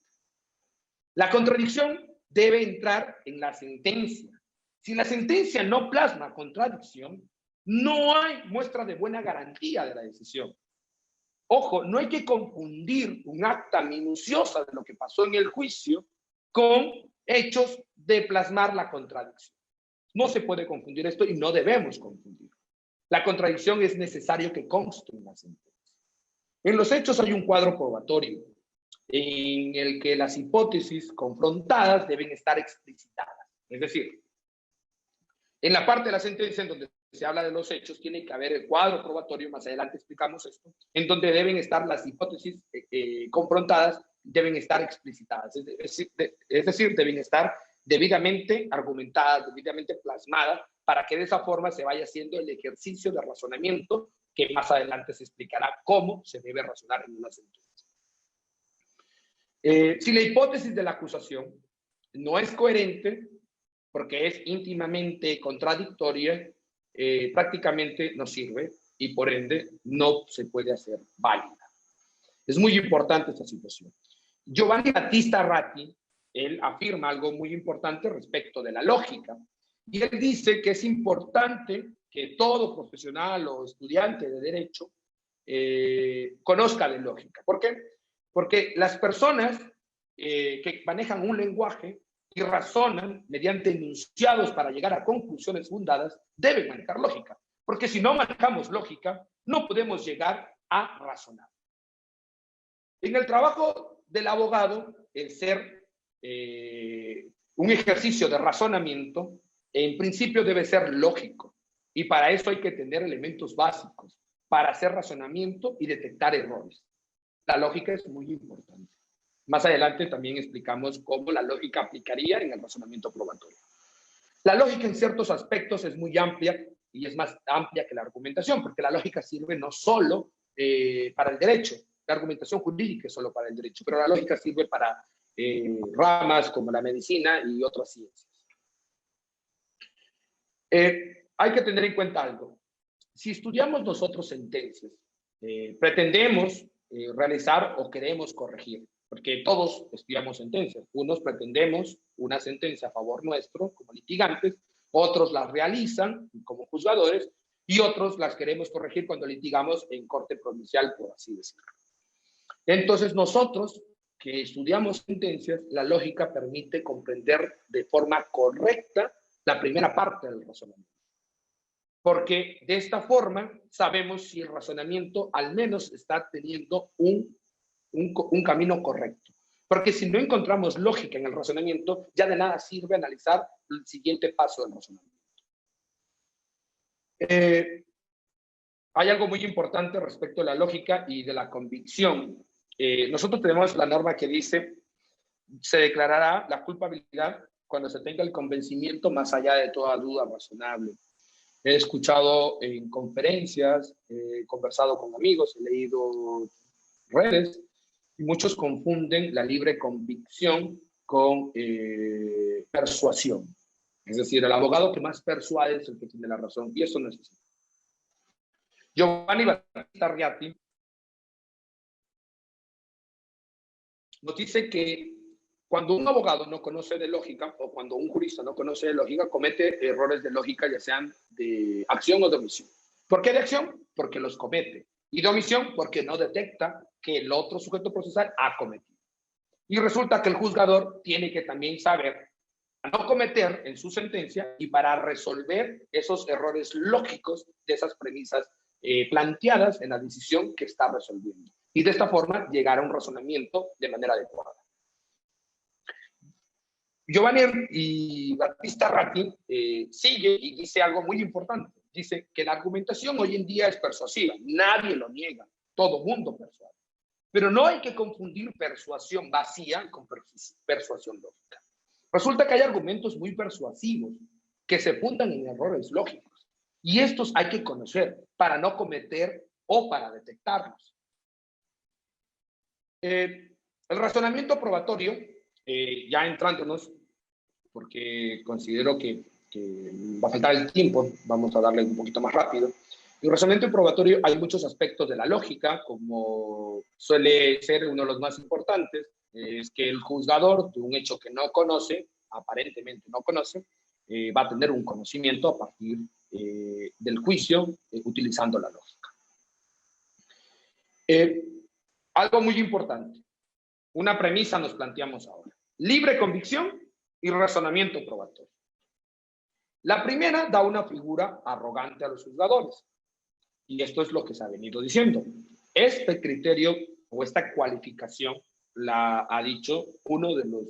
La contradicción debe entrar en la sentencia. Si la sentencia no plasma contradicción, no hay muestra de buena garantía de la decisión. Ojo, no hay que confundir un acta minuciosa de lo que pasó en el juicio con hechos de plasmar la contradicción. No se puede confundir esto y no debemos confundirlo. La contradicción es necesario que conste en la sentencia. En los hechos hay un cuadro probatorio en el que las hipótesis confrontadas deben estar explicitadas. Es decir, en la parte de la sentencia en donde se habla de los hechos, tiene que haber el cuadro probatorio, más adelante explicamos esto, en donde deben estar las hipótesis confrontadas, deben estar explicitadas, es decir, deben estar debidamente argumentadas, debidamente plasmadas, para que de esa forma se vaya haciendo el ejercicio de razonamiento, que más adelante se explicará cómo se debe razonar en una sentencia. Si la hipótesis de la acusación no es coherente, porque es íntimamente contradictoria, prácticamente no sirve y por ende no se puede hacer válida. Es muy importante esta situación. Giovanni Battista Ratti, él afirma algo muy importante respecto de la lógica, y él dice que es importante que todo profesional o estudiante de derecho conozca de lógica. ¿Por qué? Porque las personas que manejan un lenguaje y razonan mediante enunciados para llegar a conclusiones fundadas, deben manejar lógica. Porque si no manejamos lógica, no podemos llegar a razonar. En el trabajo del abogado, el ser un ejercicio de razonamiento, en principio debe ser lógico. Y para eso hay que tener elementos básicos para hacer razonamiento y detectar errores. La lógica es muy importante. Más adelante también explicamos cómo la lógica aplicaría en el razonamiento probatorio. La lógica en ciertos aspectos es muy amplia y es más amplia que la argumentación, porque la lógica sirve no solo para el derecho, la argumentación jurídica es solo para el derecho, pero la lógica sirve para ramas como la medicina y otras ciencias. Hay que tener en cuenta algo. Si estudiamos nosotros sentencias, pretendemos realizar o queremos corregir, porque todos estudiamos sentencias. Unos pretendemos una sentencia a favor nuestro como litigantes, otros las realizan como juzgadores y otros las queremos corregir cuando litigamos en corte provincial, por así decirlo. Entonces nosotros que estudiamos sentencias, la lógica permite comprender de forma correcta la primera parte del razonamiento. Porque de esta forma sabemos si el razonamiento al menos está teniendo un camino correcto. Porque si no encontramos lógica en el razonamiento, ya de nada sirve analizar el siguiente paso del razonamiento. Hay algo muy importante respecto a la lógica y de la convicción. Nosotros tenemos la norma que dice, se declarará la culpabilidad cuando se tenga el convencimiento más allá de toda duda razonable. He escuchado en conferencias, he conversado con amigos, he leído redes, y muchos confunden la libre convicción con persuasión. Es decir, el abogado que más persuade es el que tiene la razón, y eso no es así. Giovanni Battista Ratti nos dice que cuando un abogado no conoce de lógica, o cuando un jurista no conoce de lógica, comete errores de lógica, ya sean de acción o de omisión. ¿Por qué de acción? Porque los comete. Y de omisión, porque no detecta que el otro sujeto procesal ha cometido. Y resulta que el juzgador tiene que también saber no cometer en su sentencia y para resolver esos errores lógicos de esas premisas planteadas en la decisión que está resolviendo. Y de esta forma llegar a un razonamiento de manera adecuada. Giovanni Battista Ratti sigue y dice algo muy importante. Dice que la argumentación hoy en día es persuasiva. Nadie lo niega. Todo mundo persuade. Pero no hay que confundir persuasión vacía con persuasión lógica. Resulta que hay argumentos muy persuasivos que se fundan en errores lógicos. Y estos hay que conocer para no cometer o para detectarlos. El razonamiento probatorio, ya entrándonos, porque considero que va a faltar el tiempo, vamos a darle un poquito más rápido. En el razonamiento probatorio hay muchos aspectos de la lógica, como suele ser uno de los más importantes, es que el juzgador de un hecho que no conoce, aparentemente no conoce, va a tener un conocimiento a partir del juicio utilizando la lógica. Algo muy importante, una premisa nos planteamos ahora. Libre convicción y razonamiento probatorio. La primera da una figura arrogante a los juzgadores. Y esto es lo que se ha venido diciendo. Este criterio o esta cualificación la ha dicho uno de los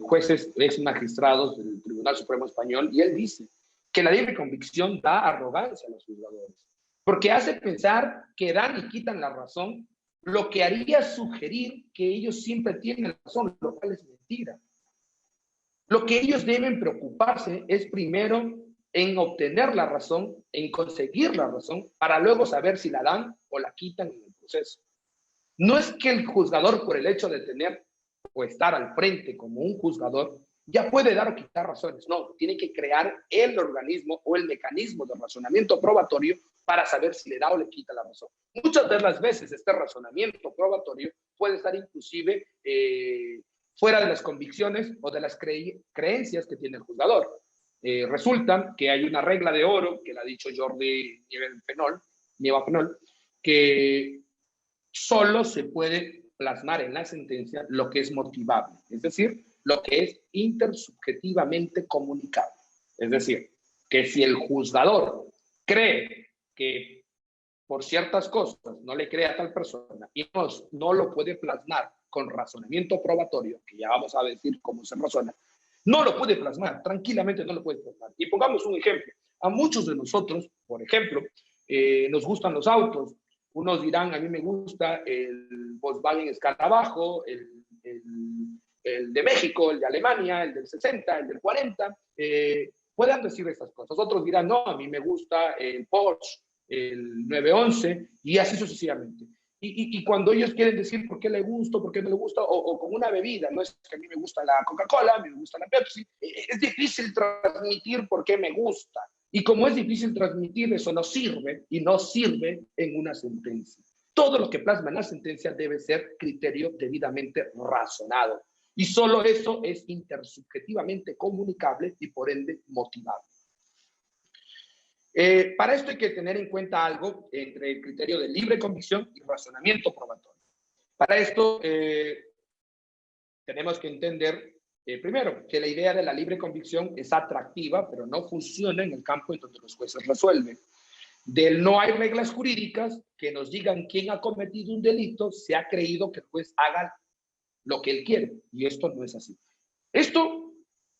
jueces ex magistrados del Tribunal Supremo Español, y él dice que la libre convicción da arrogancia a los juzgadores, porque hace pensar que dan y quitan la razón, lo que haría sugerir que ellos siempre tienen razón, lo cual es mentira. Lo que ellos deben preocuparse es primero en obtener la razón, en conseguir la razón, para luego saber si la dan o la quitan en el proceso. No es que el juzgador, por el hecho de tener o estar al frente como un juzgador, ya puede dar o quitar razones. No, tiene que crear el organismo o el mecanismo de razonamiento probatorio para saber si le da o le quita la razón. Muchas de las veces este razonamiento probatorio puede estar inclusive fuera de las convicciones o de las creencias que tiene el juzgador. Resulta que hay una regla de oro, que la ha dicho Jordi Nieva-Penol, que solo se puede plasmar en la sentencia lo que es motivable, es decir, lo que es intersubjetivamente comunicable. Es decir, que si el juzgador cree que por ciertas cosas no le cree a tal persona y no lo puede plasmar con razonamiento probatorio, que ya vamos a decir cómo se razona, no lo puede plasmar, tranquilamente no lo puede plasmar. Y pongamos un ejemplo. A muchos de nosotros, por ejemplo, nos gustan los autos. Unos dirán, a mí me gusta el Volkswagen Escarabajo, el de México, el de Alemania, el del 60, el del 40. Puedan decir estas cosas. Otros dirán, no, a mí me gusta el Porsche, el 911, y así sucesivamente. Y cuando ellos quieren decir por qué le gusta, por qué no le gusta, o como una bebida, no es que a mí me gusta la Coca-Cola, a mí me gusta la Pepsi, es difícil transmitir por qué me gusta. Y como es difícil transmitir, eso no sirve, y no sirve en una sentencia. Todo lo que plasma en la sentencia debe ser criterio debidamente razonado. Y solo eso es intersubjetivamente comunicable y por ende motivable. Para esto hay que tener en cuenta algo entre el criterio de libre convicción y razonamiento probatorio. Para esto tenemos que entender, primero, que la idea de la libre convicción es atractiva, pero no funciona en el campo en donde los jueces resuelven. No hay reglas jurídicas que nos digan quién ha cometido un delito, se ha creído que el juez haga lo que él quiere, y esto no es así. Esto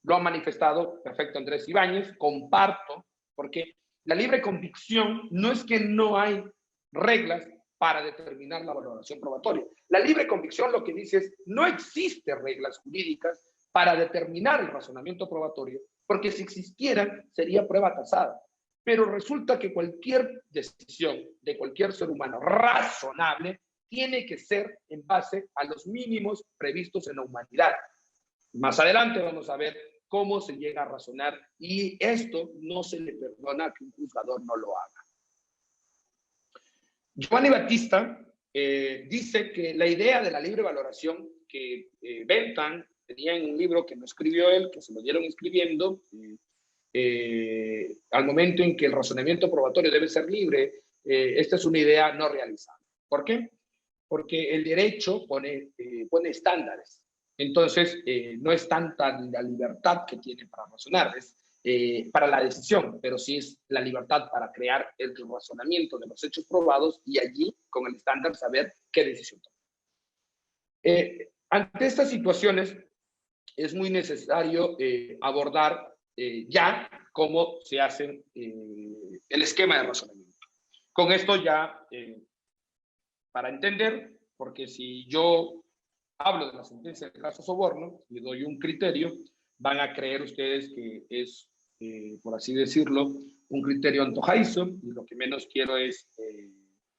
lo ha manifestado perfecto Andrés Ibáñez, comparto, porque la libre convicción no es que no hay reglas para determinar la valoración probatoria. La libre convicción lo que dice es, no existen reglas jurídicas para determinar el razonamiento probatorio, porque si existieran sería prueba tasada. Pero resulta que cualquier decisión de cualquier ser humano razonable tiene que ser en base a los mínimos previstos en la humanidad. Más adelante vamos a ver cómo se llega a razonar, y esto no se le perdona que un juzgador no lo haga. Giovanni Battista dice que la idea de la libre valoración que Bentham tenía en un libro que no escribió él, que se lo dieron escribiendo, al momento en que el razonamiento probatorio debe ser libre, esta es una idea no realizable. ¿Por qué? Porque el derecho pone estándares. Entonces, no es tanta la libertad que tiene para razonar, es para la decisión, pero sí es la libertad para crear el razonamiento de los hechos probados y allí, con el estándar, saber qué decisión tomar. Ante estas situaciones, es muy necesario abordar ya cómo se hace el esquema de razonamiento. Con esto ya, para entender, porque si yo hablo de la sentencia del caso Soborno y doy un criterio, van a creer ustedes que es, por así decirlo, un criterio antojadizo, y lo que menos quiero es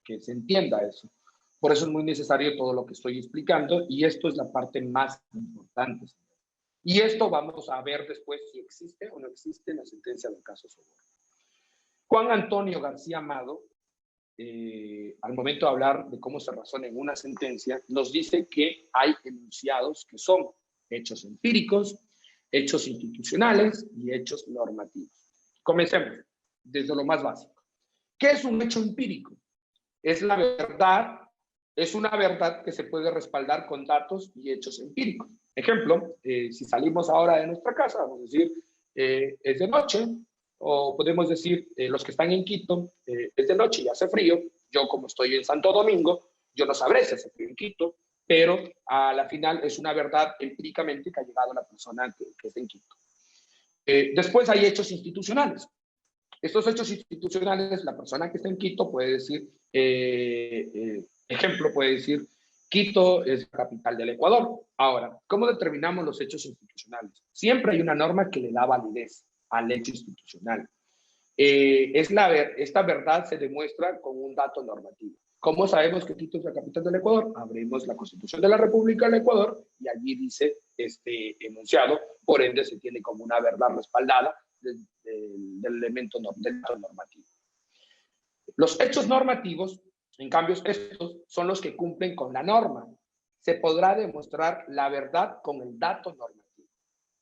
que se entienda eso. Por eso es muy necesario todo lo que estoy explicando, y esto es la parte más importante. Y esto vamos a ver después si existe o no existe en la sentencia del caso Soborno. Juan Antonio García Amado, al momento de hablar de cómo se razona en una sentencia, nos dice que hay enunciados que son hechos empíricos, hechos institucionales y hechos normativos. Comencemos desde lo más básico. ¿Qué es un hecho empírico? Es la verdad, es una verdad que se puede respaldar con datos y hechos empíricos. Ejemplo, si salimos ahora de nuestra casa, vamos a decir, es de noche, o podemos decir, los que están en Quito, es de noche y hace frío. Yo, como estoy en Santo Domingo, yo no sabré si hace frío en Quito, pero a la final es una verdad empíricamente que ha llegado a la persona que está en Quito. Después hay hechos institucionales. Estos hechos institucionales, la persona que está en Quito puede decir, ejemplo, puede decir, Quito es la capital del Ecuador. Ahora, ¿cómo determinamos los hechos institucionales? Siempre hay una norma que le da validez al hecho institucional. Esta verdad se demuestra con un dato normativo. ¿Cómo sabemos que Quito es la capital del Ecuador? Abrimos la Constitución de la República del Ecuador y allí dice este enunciado, por ende se tiene como una verdad respaldada del elemento del dato normativo. Los hechos normativos, en cambio, estos son los que cumplen con la norma. Se podrá demostrar la verdad con el dato normativo.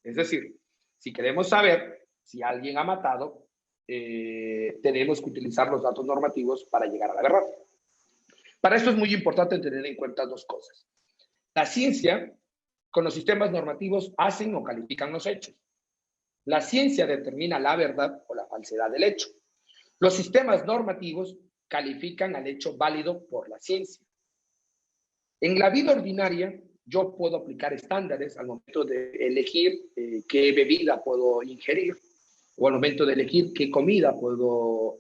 Es decir, si queremos saber si alguien ha matado, tenemos que utilizar los datos normativos para llegar a la verdad. Para esto es muy importante tener en cuenta dos cosas. La ciencia, con los sistemas normativos, hacen o califican los hechos. La ciencia determina la verdad o la falsedad del hecho. Los sistemas normativos califican al hecho válido por la ciencia. En la vida ordinaria, yo puedo aplicar estándares al momento de elegir qué bebida puedo ingerir o al momento de elegir qué comida puedo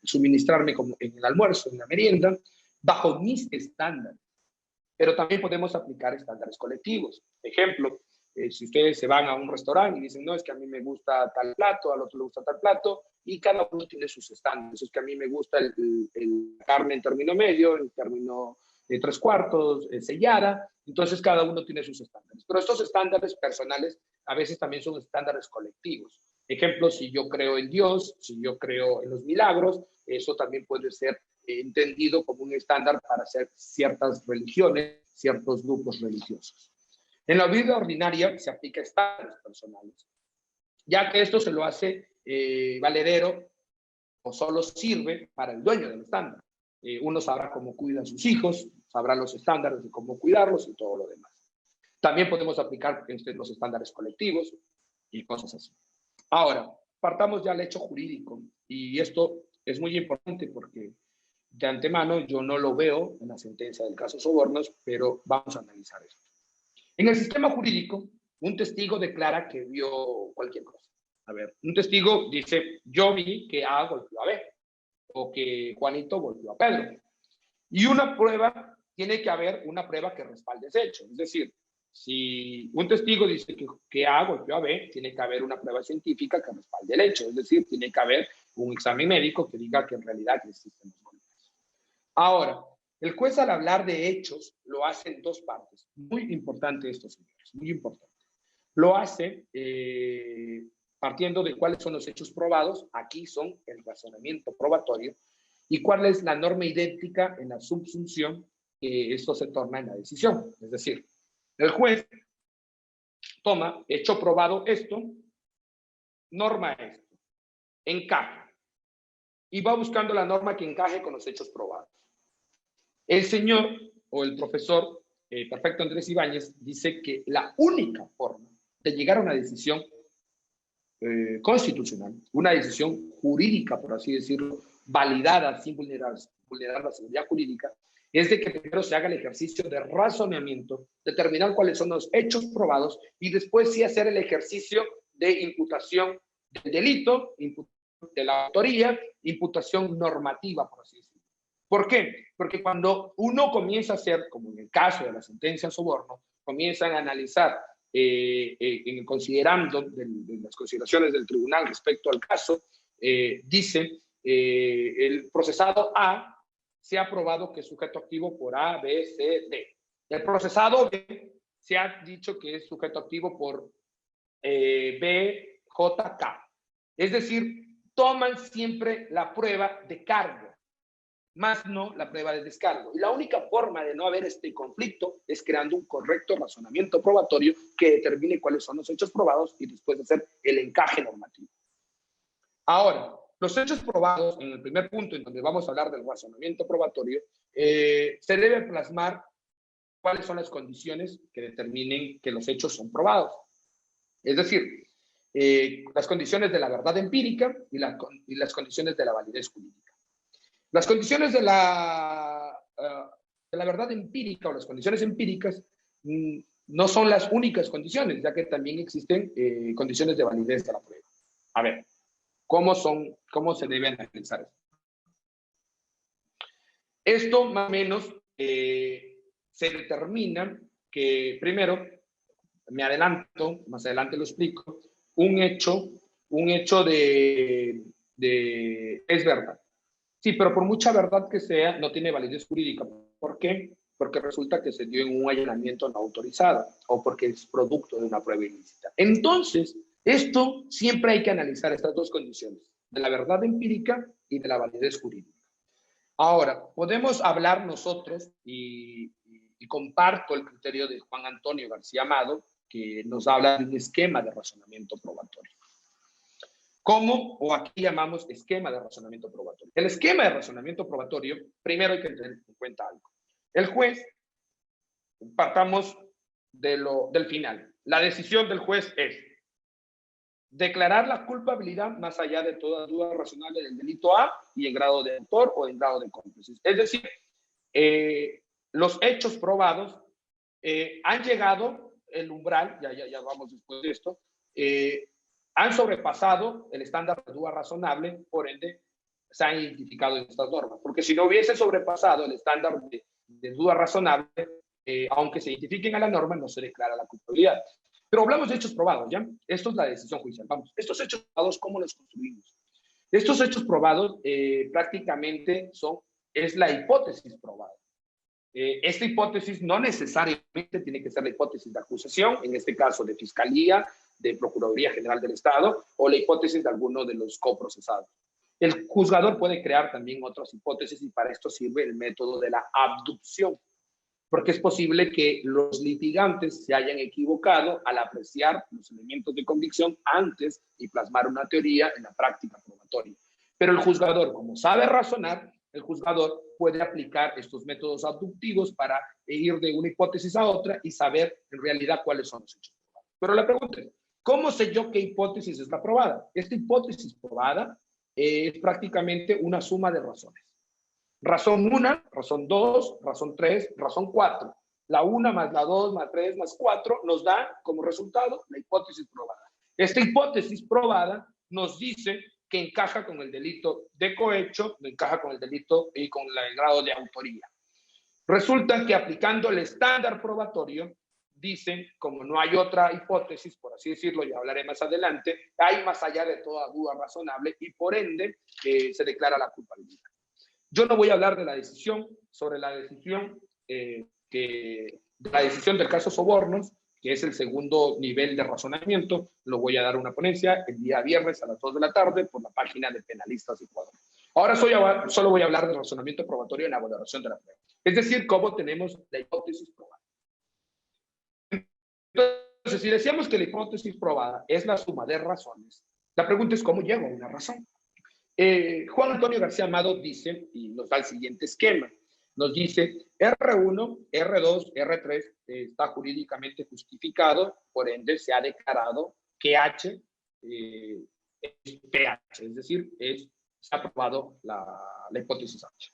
suministrarme en el almuerzo, en la merienda, bajo mis estándares. Pero también podemos aplicar estándares colectivos. Ejemplo, si ustedes se van a un restaurante y dicen, no, es que a mí me gusta tal plato, al otro le gusta tal plato, y cada uno tiene sus estándares. Es que a mí me gusta el carne en término medio, en término de 3/4, sellada, entonces cada uno tiene sus estándares. Pero estos estándares personales a veces también son estándares colectivos. Ejemplo, si yo creo en Dios, si yo creo en los milagros, eso también puede ser entendido como un estándar para hacer ciertas religiones, ciertos grupos religiosos. En la vida ordinaria se aplica estándares personales, ya que esto se lo hace valedero o solo sirve para el dueño del estándar. Uno sabrá cómo cuida a sus hijos, sabrá los estándares de cómo cuidarlos y todo lo demás. También podemos aplicar los estándares colectivos y cosas así. Ahora, partamos ya al hecho jurídico, y esto es muy importante porque de antemano yo no lo veo en la sentencia del caso Sobornos, pero vamos a analizar esto. En el sistema jurídico, un testigo declara que vio cualquier cosa. A ver, un testigo dice, yo vi que A golpeó a B, o que Juanito golpeó a Pedro. Y una prueba, tiene que haber una prueba que respalde ese hecho. Es decir, si un testigo dice que A golpeó a B, tiene que haber una prueba científica que respalde el hecho. Es decir, tiene que haber un examen médico que diga que en realidad existen los golpes. Ahora, el juez al hablar de hechos lo hace en dos partes. Muy importante esto, señores, muy importante. Lo hace partiendo de cuáles son los hechos probados. Aquí son el razonamiento probatorio y cuál es la norma idéntica en la subsunción que esto se torna en la decisión. Es decir, el juez toma hecho probado esto, norma esto, encaja y va buscando la norma que encaje con los hechos probados. El señor o el profesor Perfecto Andrés Ibáñez dice que la única forma de llegar a una decisión constitucional, una decisión jurídica, por así decirlo, validada sin vulnerar la seguridad jurídica, es de que primero se haga el ejercicio de razonamiento, determinar cuáles son los hechos probados y después sí hacer el ejercicio de imputación del delito, de la autoría, imputación normativa, por así decirlo. ¿Por qué? Porque cuando uno comienza a hacer, como en el caso de la sentencia Soborno, comienzan a analizar, considerando de las consideraciones del tribunal respecto al caso, dice, el procesado A se ha probado que es sujeto activo por A, B, C, D. El procesado B se ha dicho que es sujeto activo por B, J, K. Es decir, toman siempre la prueba de cargo, más no la prueba de descargo. Y la única forma de no haber este conflicto es creando un correcto razonamiento probatorio que determine cuáles son los hechos probados y después hacer el encaje normativo. Ahora, los hechos probados, en el primer punto en donde vamos a hablar del razonamiento probatorio, se debe plasmar cuáles son las condiciones que determinen que los hechos son probados. Es decir, las condiciones de la verdad empírica y las condiciones de la validez jurídica. Las condiciones de la verdad empírica o las condiciones empíricas no son las únicas condiciones, ya que también existen condiciones de validez de la prueba. A ver, ¿Cómo se debe analizar esto? Esto más o menos se determina que, primero, me adelanto, más adelante lo explico, un hecho es verdad. Sí, pero por mucha verdad que sea, no tiene validez jurídica. ¿Por qué? Porque resulta que se dio en un allanamiento no autorizado o porque es producto de una prueba ilícita. Entonces, esto siempre hay que analizar estas dos condiciones, de la verdad empírica y de la validez jurídica. Ahora, podemos hablar nosotros, y comparto el criterio de Juan Antonio García Amado, que nos habla de un esquema de razonamiento probatorio. ¿Cómo? O aquí llamamos esquema de razonamiento probatorio. El esquema de razonamiento probatorio, primero hay que tener en cuenta algo. El juez, partamos del final. La decisión del juez es declarar la culpabilidad más allá de toda duda razonable del delito A y en grado de autor o en grado de cómplice. Es decir, los hechos probados han llegado el umbral, ya vamos después de esto, han sobrepasado el estándar de duda razonable, por ende se han identificado en estas normas. Porque si no hubiese sobrepasado el estándar de duda razonable, aunque se identifiquen a la norma, no se declara la culpabilidad. Pero hablamos de hechos probados, ¿ya? Esto es la decisión judicial. Vamos, estos hechos probados, ¿cómo los construimos? Estos hechos probados prácticamente es la hipótesis probada. Esta hipótesis no necesariamente tiene que ser la hipótesis de acusación, en este caso de Fiscalía, de Procuraduría General del Estado, o la hipótesis de alguno de los coprocesados. El juzgador puede crear también otras hipótesis y para esto sirve el método de la abducción, porque es posible que los litigantes se hayan equivocado al apreciar los elementos de convicción antes y plasmar una teoría en la práctica probatoria. Pero el juzgador, como sabe razonar, el juzgador puede aplicar estos métodos abductivos para ir de una hipótesis a otra y saber en realidad cuáles son los hechos probados. Pero la pregunta es, ¿cómo sé yo qué hipótesis está probada? Esta hipótesis probada es prácticamente una suma de razones. Razón 1, razón 2, razón 3, razón 4. La 1 más la 2 más 3 más 4 nos da como resultado la hipótesis probada. Esta hipótesis probada nos dice que encaja con el delito de cohecho, encaja con el delito y con el grado de autoría. Resulta que aplicando el estándar probatorio, dicen, como no hay otra hipótesis, por así decirlo, ya hablaré más adelante, hay más allá de toda duda razonable y por ende se declara la culpabilidad. Yo no voy a hablar de la decisión, sobre la decisión, la decisión del caso Sobornos, que es el segundo nivel de razonamiento. Lo voy a dar una ponencia el día viernes a las 2 de la tarde por la página de Penalistas Ecuador. Ahora solo voy a hablar del razonamiento probatorio en la valoración de la prueba. Es decir, cómo tenemos la hipótesis probada. Entonces, si decíamos que la hipótesis probada es la suma de razones, la pregunta es cómo llego a una razón. Juan Antonio García Amado dice, y nos da el siguiente esquema, nos dice R1, R2, R3 está jurídicamente justificado, por ende se ha declarado que H es PH, es decir, se ha aprobado la hipótesis H.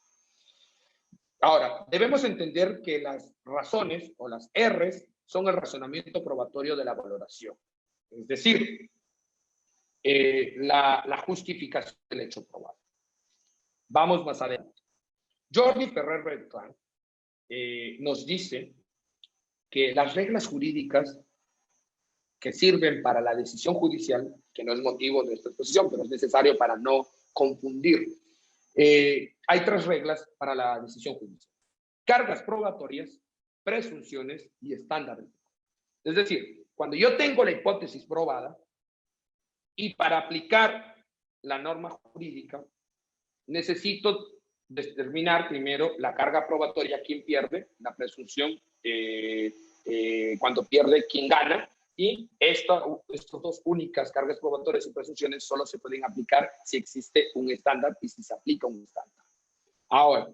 Ahora, debemos entender que las razones o las R's son el razonamiento probatorio de la valoración, es decir, la justificación del hecho probado. Vamos más adelante. Jordi Ferrer Beltrán nos dice que las reglas jurídicas que sirven para la decisión judicial, que no es motivo de esta exposición, pero es necesario para no confundir, hay 3 reglas para la decisión judicial: cargas probatorias, presunciones y estándares. Es decir, cuando yo tengo la hipótesis probada, y para aplicar la norma jurídica, necesito determinar primero la carga probatoria, quién pierde, la presunción, cuando pierde, quién gana, y estas 2 únicas cargas probatorias y presunciones solo se pueden aplicar si existe un estándar y si se aplica un estándar. Ahora,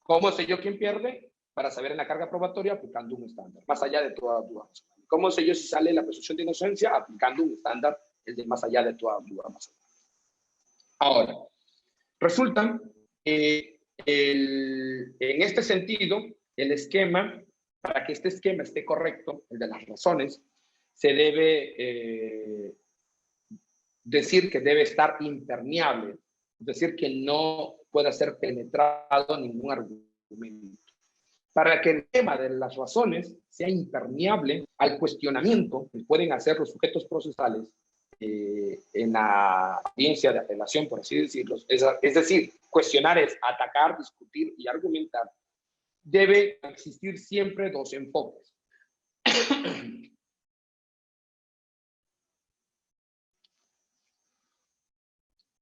¿cómo sé yo quién pierde? Para saber en la carga probatoria, aplicando un estándar, más allá de toda duda. ¿Cómo sé yo si sale la presunción de inocencia? Aplicando un estándar, el de más allá de toda duda. Ahora, resulta en este sentido, el esquema, para que este esquema esté correcto, el de las razones, se debe decir que debe estar impermeable, es decir, que no pueda ser penetrado ningún argumento. Para que el tema de las razones sea impermeable al cuestionamiento que pueden hacer los sujetos procesales en la audiencia de apelación, por así decirlo, es decir, cuestionar es atacar, discutir y argumentar, debe existir siempre dos enfoques.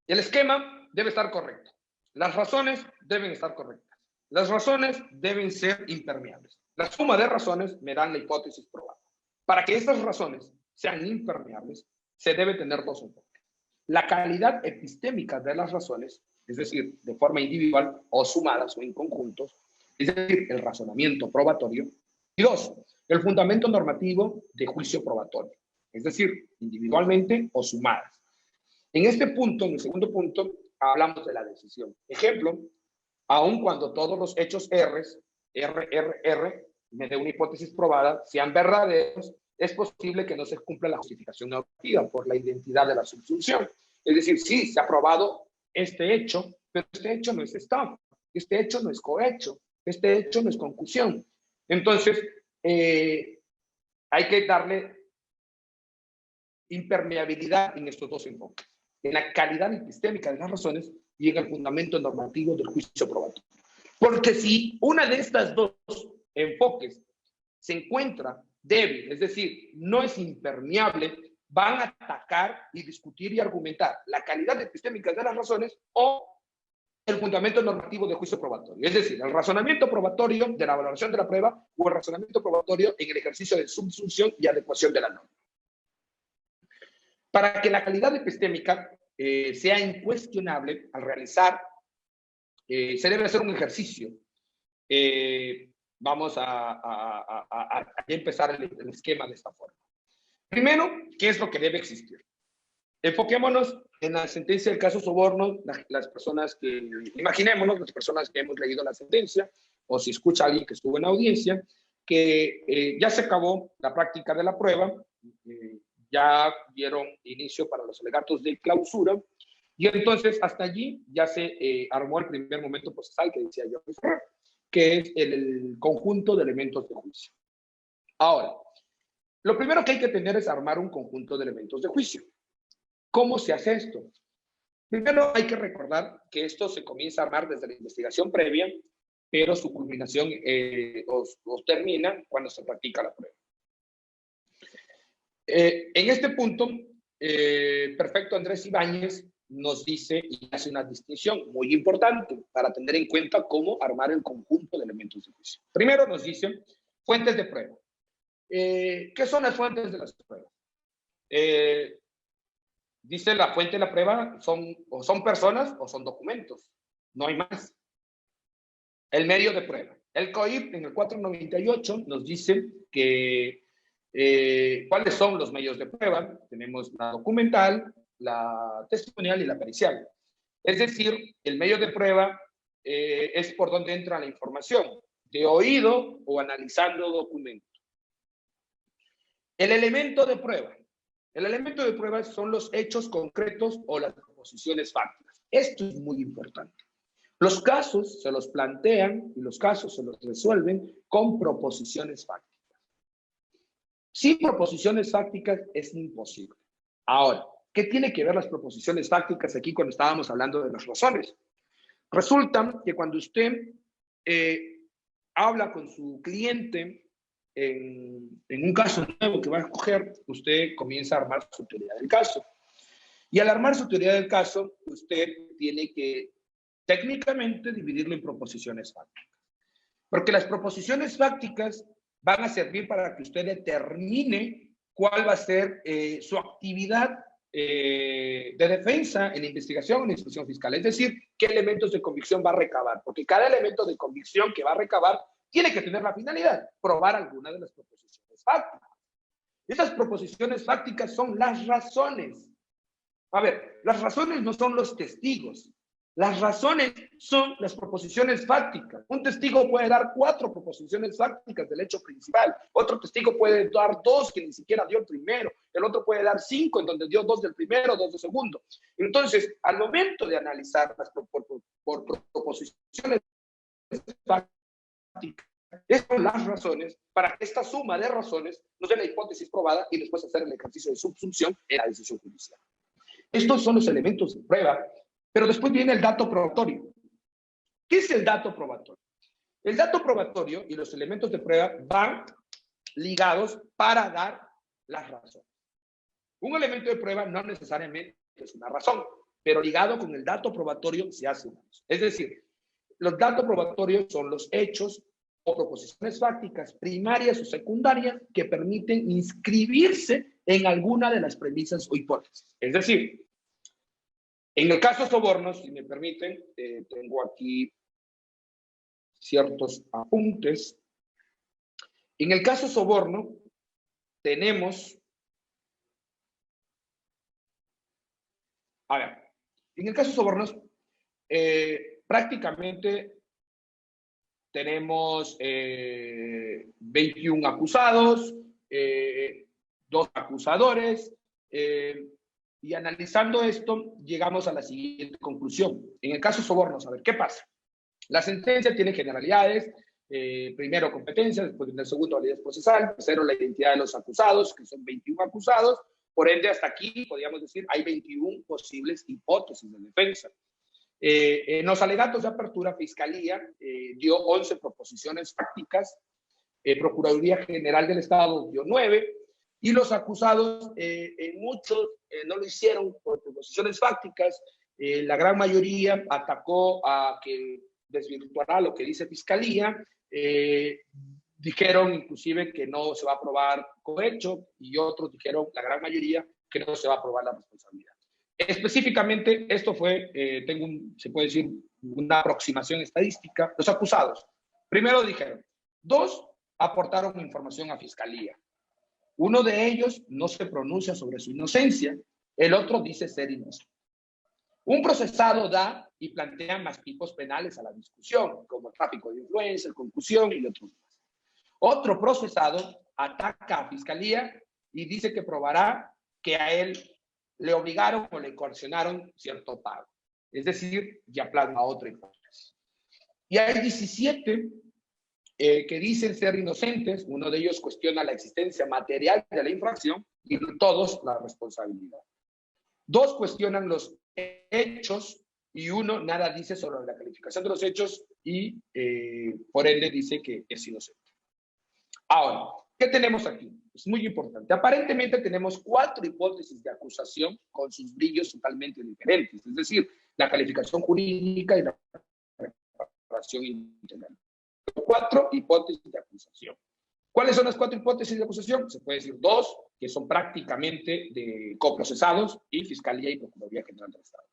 El esquema debe estar correcto. Las razones deben estar correctas. Las razones deben ser impermeables. La suma de razones me dan la hipótesis probada. Para que estas razones sean impermeables, se debe tener dos enfoques. La calidad epistémica de las razones, es decir, de forma individual o sumadas o en conjuntos, es decir, el razonamiento probatorio. Y dos, el fundamento normativo de juicio probatorio, es decir, individualmente o sumadas. En este punto, en el segundo punto, hablamos de la decisión. Ejemplo, aun cuando todos los hechos R, me dé una hipótesis probada, sean verdaderos, es posible que no se cumpla la justificación normativa por la identidad de la subsunción. Es decir, sí, se ha probado este hecho, pero este hecho no es estado, este hecho no es cohecho, este hecho no es concusión. Entonces, hay que darle impermeabilidad en estos dos enfoques, en la calidad epistémica de las razones y en el fundamento normativo del juicio probatorio. Porque si una de estas dos enfoques se encuentra débil, es decir, no es impermeable, van a atacar y discutir y argumentar la calidad epistémica de las razones o el fundamento normativo de juicio probatorio. Es decir, el razonamiento probatorio de la valoración de la prueba o el razonamiento probatorio en el ejercicio de subsunción y adecuación de la norma. Para que la calidad epistémica sea incuestionable al realizar, se debe hacer un ejercicio. Vamos a empezar el esquema de esta forma. Primero, ¿qué es lo que debe existir? Enfoquémonos en la sentencia del caso soborno, las personas que, imaginémonos, las personas que hemos leído la sentencia, o si escucha a alguien que estuvo en audiencia, que ya se acabó la práctica de la prueba, ya dieron inicio para los alegatos de clausura, y entonces hasta allí ya se armó el primer momento procesal que decía yo, que es el conjunto de elementos de juicio. Ahora, lo primero que hay que tener es armar un conjunto de elementos de juicio. ¿Cómo se hace esto? Primero hay que recordar que esto se comienza a armar desde la investigación previa, pero su culminación os termina cuando se practica la prueba. En este punto, perfecto Andrés Ibáñez nos dice y hace una distinción muy importante para tener en cuenta cómo armar el conjunto de elementos de juicio. Primero nos dice fuentes de prueba. ¿Qué son las fuentes de las pruebas? Dice la fuente de la prueba son personas o son documentos. No hay más. El medio de prueba. El COIP en el 498 nos dice que ¿cuáles son los medios de prueba? Tenemos la documental, la testimonial y la pericial. Es decir, el medio de prueba es por donde entra la información, de oído o analizando documento. El elemento de prueba. El elemento de prueba son los hechos concretos o las proposiciones fácticas. Esto es muy importante. Los casos se los plantean y los casos se los resuelven con proposiciones fácticas. Sin proposiciones fácticas es imposible. Ahora, ¿qué tiene que ver las proposiciones fácticas aquí cuando estábamos hablando de las razones? Resulta que cuando usted habla con su cliente en un caso nuevo que va a escoger, usted comienza a armar su teoría del caso. Y al armar su teoría del caso, usted tiene que técnicamente dividirlo en proposiciones fácticas. Porque las proposiciones fácticas van a servir para que usted determine cuál va a ser su actividad de defensa en la investigación o en la instrucción fiscal. Es decir, qué elementos de convicción va a recabar. Porque cada elemento de convicción que va a recabar tiene que tener la finalidad, probar alguna de las proposiciones fácticas. Esas proposiciones fácticas son las razones. A ver, las razones no son los testigos. Las razones son las proposiciones fácticas. Un testigo puede dar 4 proposiciones fácticas del hecho principal. Otro testigo puede dar 2 que ni siquiera dio el primero. El otro puede dar 5 en donde dio 2 del primero, 2 del segundo. Entonces, al momento de analizarlas por proposiciones fácticas, estas son las razones para que esta suma de razones nos dé la hipótesis probada y después hacer el ejercicio de subsunción en la decisión judicial. Estos son los elementos de prueba, pero después viene el dato probatorio. ¿Qué es el dato probatorio? El dato probatorio y los elementos de prueba van ligados para dar las razones. Un elemento de prueba no necesariamente es una razón, pero ligado con el dato probatorio se hace una razón. Es decir, los datos probatorios son los hechos o proposiciones fácticas primarias o secundarias que permiten inscribirse en alguna de las premisas o hipótesis. Es decir, en el caso de sobornos, si me permiten, tengo aquí ciertos apuntes. En el caso soborno, tenemos, a ver, en el caso sobornos, prácticamente tenemos 21 acusados, 2 acusadores, y analizando esto, llegamos a la siguiente conclusión. En el caso sobornos, a ver, ¿qué pasa? La sentencia tiene generalidades, primero competencia, después en el segundo validez procesal, tercero la identidad de los acusados, que son 21 acusados, por ende hasta aquí podríamos decir hay 21 posibles hipótesis de defensa. En los alegatos de apertura, Fiscalía dio 11 proposiciones fácticas, Procuraduría General del Estado dio 9, y los acusados, muchos no lo hicieron por proposiciones fácticas, la gran mayoría atacó a que desvirtuará lo que dice Fiscalía, dijeron inclusive que no se va a probar cohecho, y otros dijeron, la gran mayoría, que no se va a probar la responsabilidad. Específicamente, esto fue, se puede decir, una aproximación estadística. Los acusados, primero dijeron, 2 aportaron información a Fiscalía. Uno de ellos no se pronuncia sobre su inocencia, el otro dice ser inocente. Un procesado da y plantea más tipos penales a la discusión, como tráfico de influencia, concusión y otros más. Otro procesado ataca a Fiscalía y dice que probará que a él le obligaron o le coaccionaron cierto pago. Es decir, ya plasma otra hipótesis. Y hay 17 que dicen ser inocentes, uno de ellos cuestiona la existencia material de la infracción y todos la responsabilidad. 2 cuestionan los hechos y 1 nada dice sobre la calificación de los hechos y por ende dice que es inocente. Ahora, ¿qué tenemos aquí? Es muy importante. Aparentemente tenemos 4 hipótesis de acusación con sus brillos totalmente diferentes, es decir, la calificación jurídica y la reparación integral. 4 hipótesis de acusación. ¿Cuáles son las 4 hipótesis de acusación? Se puede decir 2, que son prácticamente de coprocesados, y Fiscalía y Procuraduría General del Estado.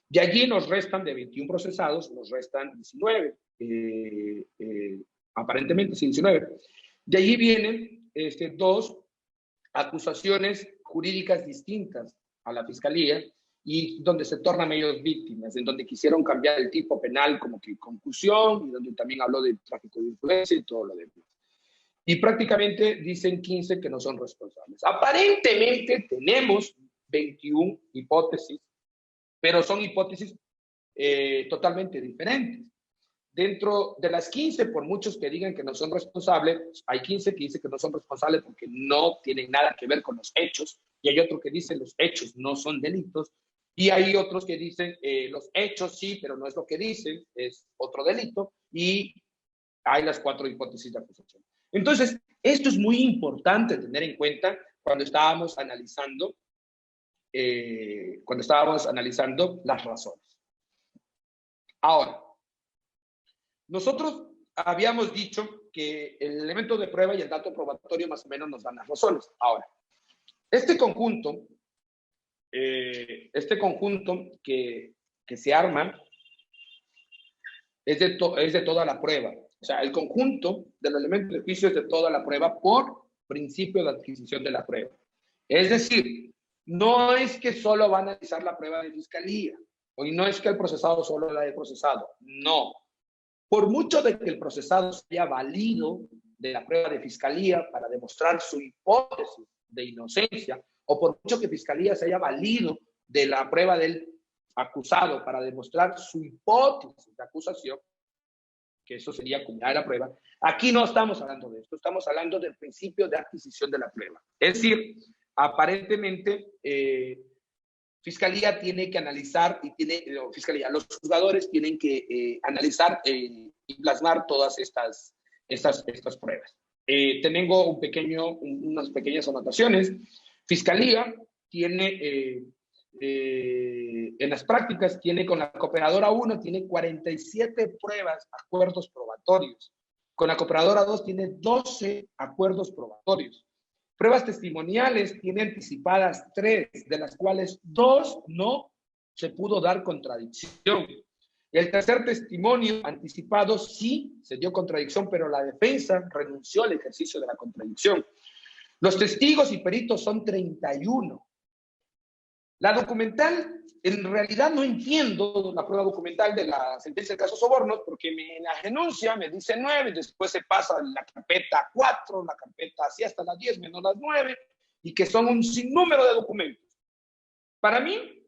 De allí nos restan, de 21 procesados, nos restan 19, aparentemente sí, 19. De allí vienen 2 acusaciones jurídicas distintas a la Fiscalía y donde se tornan ellos víctimas, en donde quisieron cambiar el tipo penal como que concusión y donde también habló de tráfico de influencia y todo lo demás. Y prácticamente dicen 15 que no son responsables. Aparentemente tenemos 21 hipótesis, pero son hipótesis totalmente diferentes. Dentro de las 15, por muchos que digan que no son responsables, hay 15 que dicen que no son responsables porque no tienen nada que ver con los hechos, y hay otro que dice los hechos no son delitos, y hay otros que dicen los hechos sí, pero no es lo que dicen, es otro delito, y hay las 4 hipótesis de acusación. Entonces, esto es muy importante tener en cuenta cuando estábamos analizando las razones. Ahora, nosotros habíamos dicho que el elemento de prueba y el dato probatorio más o menos nos dan las razones. Ahora, este conjunto que se arma es de toda la prueba. O sea, el conjunto del elemento de juicio es de toda la prueba por principio de adquisición de la prueba. Es decir, no es que solo va a analizar la prueba de Fiscalía, Y no es que el procesado solo la haya procesado, no. Por mucho de que el procesado se haya valido de la prueba de fiscalía para demostrar su hipótesis de inocencia, o por mucho que fiscalía se haya valido de la prueba del acusado para demostrar su hipótesis de acusación, que eso sería culminar la prueba, aquí no estamos hablando de esto, estamos hablando del principio de adquisición de la prueba. Es decir, aparentemente, Fiscalía tiene que analizar los juzgadores tienen que analizar y plasmar todas estas pruebas. Tengo unas pequeñas anotaciones. Fiscalía tiene, en las prácticas, tiene con la cooperadora 1, tiene 47 pruebas, acuerdos probatorios. Con la cooperadora 2 tiene 12 acuerdos probatorios. Pruebas testimoniales tiene anticipadas 3, de las cuales 2 no se pudo dar contradicción. El tercer testimonio anticipado sí se dio contradicción, pero la defensa renunció al ejercicio de la contradicción. Los testigos y peritos son 31. La documental, en realidad no entiendo la prueba documental de la sentencia del caso Sobornos, porque en la denuncia me dice 9, después se pasa la carpeta 4, la carpeta así hasta las 10 menos las 9, y que son un sinnúmero de documentos. Para mí,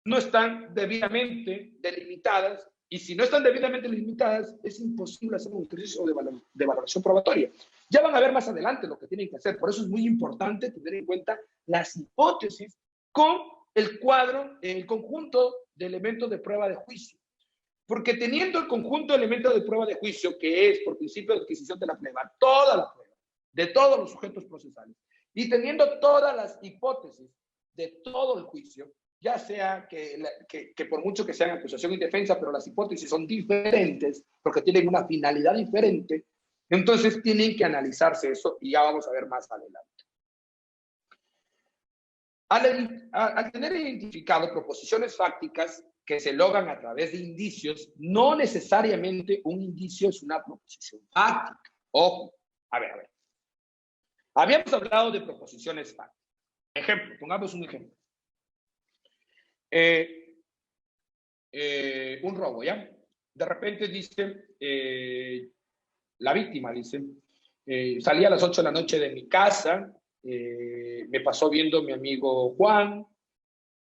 no están debidamente delimitadas, y si no están debidamente delimitadas, es imposible hacer un ejercicio de valoración probatoria. Ya van a ver más adelante lo que tienen que hacer, por eso es muy importante tener en cuenta las hipótesis con el cuadro, el conjunto de elementos de prueba de juicio. Porque teniendo el conjunto de elementos de prueba de juicio, que es por principio de adquisición de la prueba, toda la prueba, de todos los sujetos procesales, y teniendo todas las hipótesis de todo el juicio, ya sea que por mucho que sean acusación y defensa, pero las hipótesis son diferentes, porque tienen una finalidad diferente, entonces tienen que analizarse eso, y ya vamos a ver más adelante. Al tener identificado proposiciones fácticas que se logran a través de indicios, no necesariamente un indicio es una proposición fáctica. Ojo, a ver. Habíamos hablado de proposiciones fácticas. Ejemplo, pongamos un ejemplo. Un robo, ¿ya? De repente dice, la víctima dice, salí a las 8 de la noche de mi casa, me pasó viendo mi amigo Juan,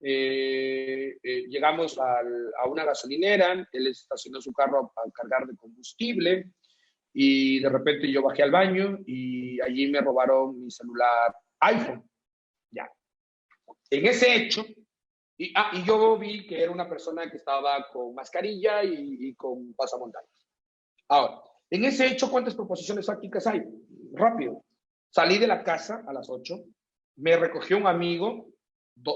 llegamos a una gasolinera, él estacionó su carro a cargar de combustible y de repente yo bajé al baño y allí me robaron mi celular iPhone. Ya. En ese hecho, y yo vi que era una persona que estaba con mascarilla y con pasamontañas. Ahora, en ese hecho, ¿cuántas proposiciones fácticas hay? Rápido. Salí de la casa a las 8, me recogió un amigo,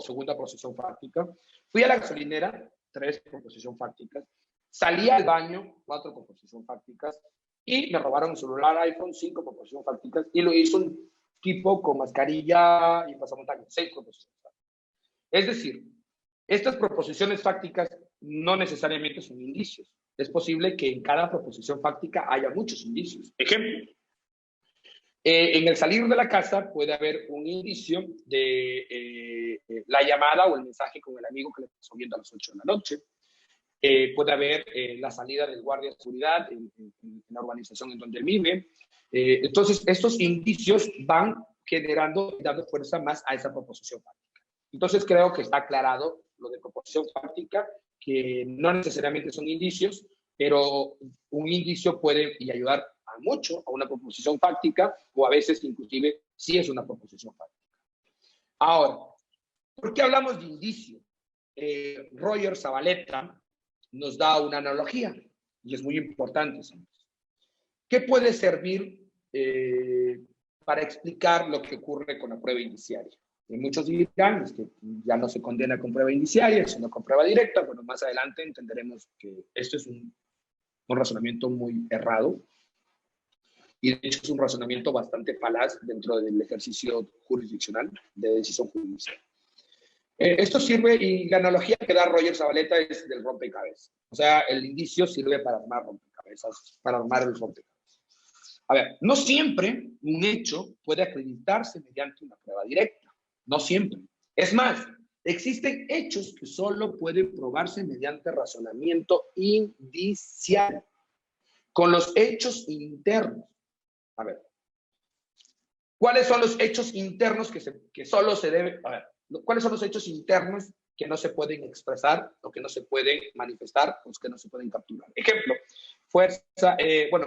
segunda proposición fáctica, fui a la gasolinera, 3 proposiciones fácticas, salí al baño, 4 proposiciones fácticas, y me robaron un celular iPhone, 5 proposiciones fácticas, y lo hizo un tipo con mascarilla y pasamontañas, 6 proposiciones fácticas. Es decir, estas proposiciones fácticas no necesariamente son indicios. Es posible que en cada proposición fáctica haya muchos indicios. Ejemplo, en el salir de la casa puede haber un indicio de la llamada o el mensaje con el amigo que le pasó viendo a las 8 de la noche. Puede haber la salida del guardia de seguridad en la urbanización en donde él vive. Entonces, estos indicios van generando y dando fuerza más a esa proposición fáctica. Entonces, creo que está aclarado lo de proposición fáctica, que no necesariamente son indicios, pero un indicio puede y ayudar a mucho a una proposición fáctica, o a veces inclusive sí es una proposición fáctica. Ahora, ¿por qué hablamos de indicio? Roger Zavaleta nos da una analogía, y es muy importante. ¿Qué puede servir para explicar lo que ocurre con la prueba indiciaria? Y muchos dirán que ya no se condena con prueba indiciaria, sino con prueba directa. Bueno, más adelante entenderemos que esto es un razonamiento muy errado, y de hecho es un razonamiento bastante falaz dentro del ejercicio jurisdiccional de decisión judicial. Esto sirve, y la analogía que da Roger Zavaleta es del rompecabezas. O sea, el indicio sirve para armar rompecabezas, para armar el rompecabezas. A ver, no siempre un hecho puede acreditarse mediante una prueba directa. No siempre. Es más, Existen hechos que solo pueden probarse mediante razonamiento indicial, con los hechos internos. A ver, ¿cuáles son los hechos internos que solo se deben, a ver, cuáles son los hechos internos que no se pueden expresar o que no se pueden manifestar o que no se pueden capturar? Ejemplo, fuerza,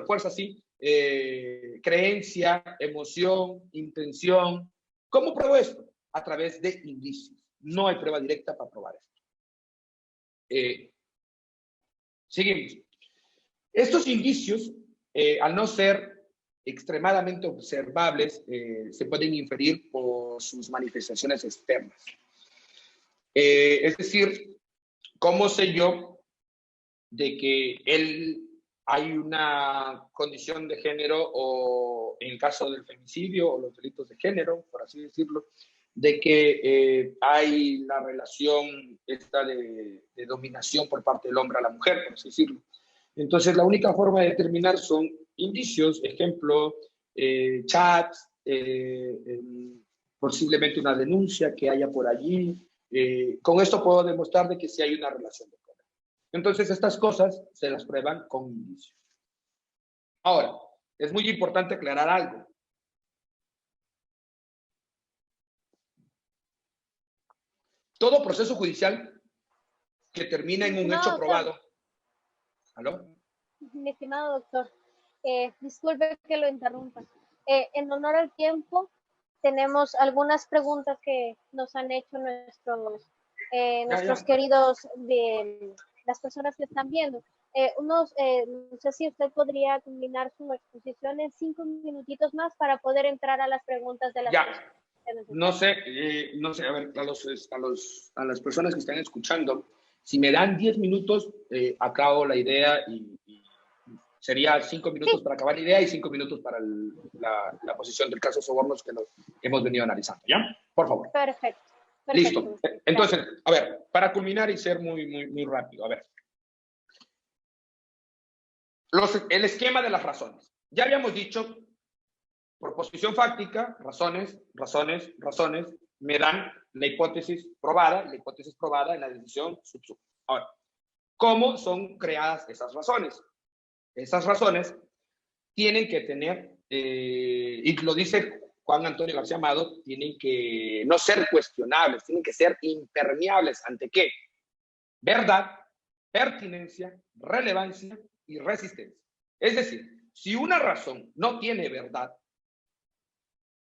fuerza sí, creencia, emoción, intención. ¿Cómo pruebo esto? A través de indicios. No hay prueba directa para probar esto. Seguimos. Estos indicios, al no ser extremadamente observables, se pueden inferir por sus manifestaciones externas. Es decir, ¿cómo sé yo de que hay una condición de género, o en caso del femicidio o los delitos de género, por así decirlo, de que hay la relación esta de dominación por parte del hombre a la mujer, por así decirlo? Entonces, la única forma de determinar son indicios, ejemplo, chats, posiblemente una denuncia que haya por allí. Con esto puedo demostrar de que sí hay una relación de poder. Entonces, estas cosas se las prueban con indicios. Ahora, es muy importante aclarar algo. Todo proceso judicial que termina en un hecho probado. ¿Aló? Mi estimado doctor, disculpe que lo interrumpa. En honor al tiempo, tenemos algunas preguntas que nos han hecho nuestros queridos, las personas que están viendo. No sé si usted podría culminar su exposición en 5 minutitos más para poder entrar a las preguntas de las personas. No sé, a ver, a las personas que están escuchando, si me dan 10 minutos, acabo la idea y sería 5 minutos para acabar la idea y 5 minutos para la posición del caso sobornos que hemos venido analizando, ¿ya? Por favor. Perfecto. Listo. Entonces, a ver, para culminar y ser muy rápido, a ver. El esquema de las razones. Ya habíamos dicho, por posición fáctica, razones, me dan la hipótesis probada en la decisión subsum. Ahora, ¿cómo son creadas esas razones? Esas razones tienen que tener, y lo dice Juan Antonio García Amado, tienen que no ser cuestionables, tienen que ser impermeables. ¿Ante qué? Verdad, pertinencia, relevancia y resistencia. Es decir, si una razón no tiene verdad,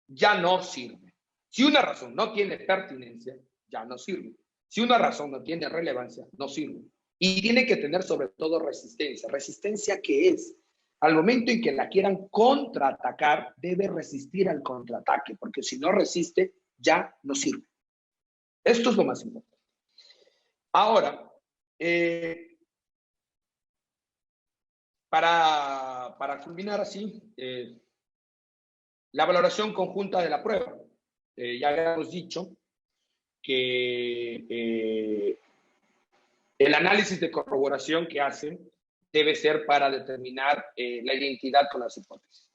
ya no sirve. Si una razón no tiene pertinencia, ya no sirve. Si una razón no tiene relevancia, no sirve. Y tiene que tener sobre todo resistencia. ¿Resistencia qué es? Al momento en que la quieran contraatacar, debe resistir al contraataque, porque si no resiste, ya no sirve. Esto es lo más importante. Ahora, para culminar así, la valoración conjunta de la prueba. Ya habíamos dicho que el análisis de corroboración que hacen debe ser para determinar la identidad con las hipótesis.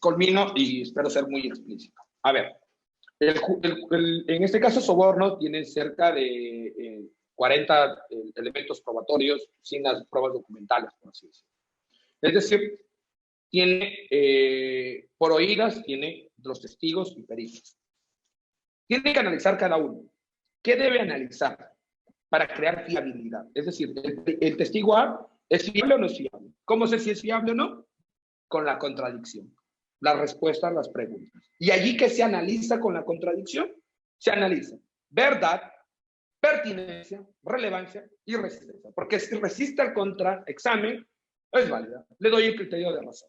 Culmino y espero ser muy explícito. A ver, en este caso soborno tiene cerca de 40 elementos probatorios sin las pruebas documentales, por así decirlo. Es decir, tiene por oídas, tiene los testigos y peritos. Tiene que analizar cada uno. ¿Qué debe analizar para crear fiabilidad? Es decir, el testigo A, ¿es fiable o no es fiable? ¿Cómo sé si es fiable o no? Con la contradicción, la respuesta a las preguntas. Y allí que se analiza con la contradicción, se analiza verdad, pertinencia, relevancia y resistencia. Porque si resiste al contraexamen, es válida. Le doy el criterio de razón.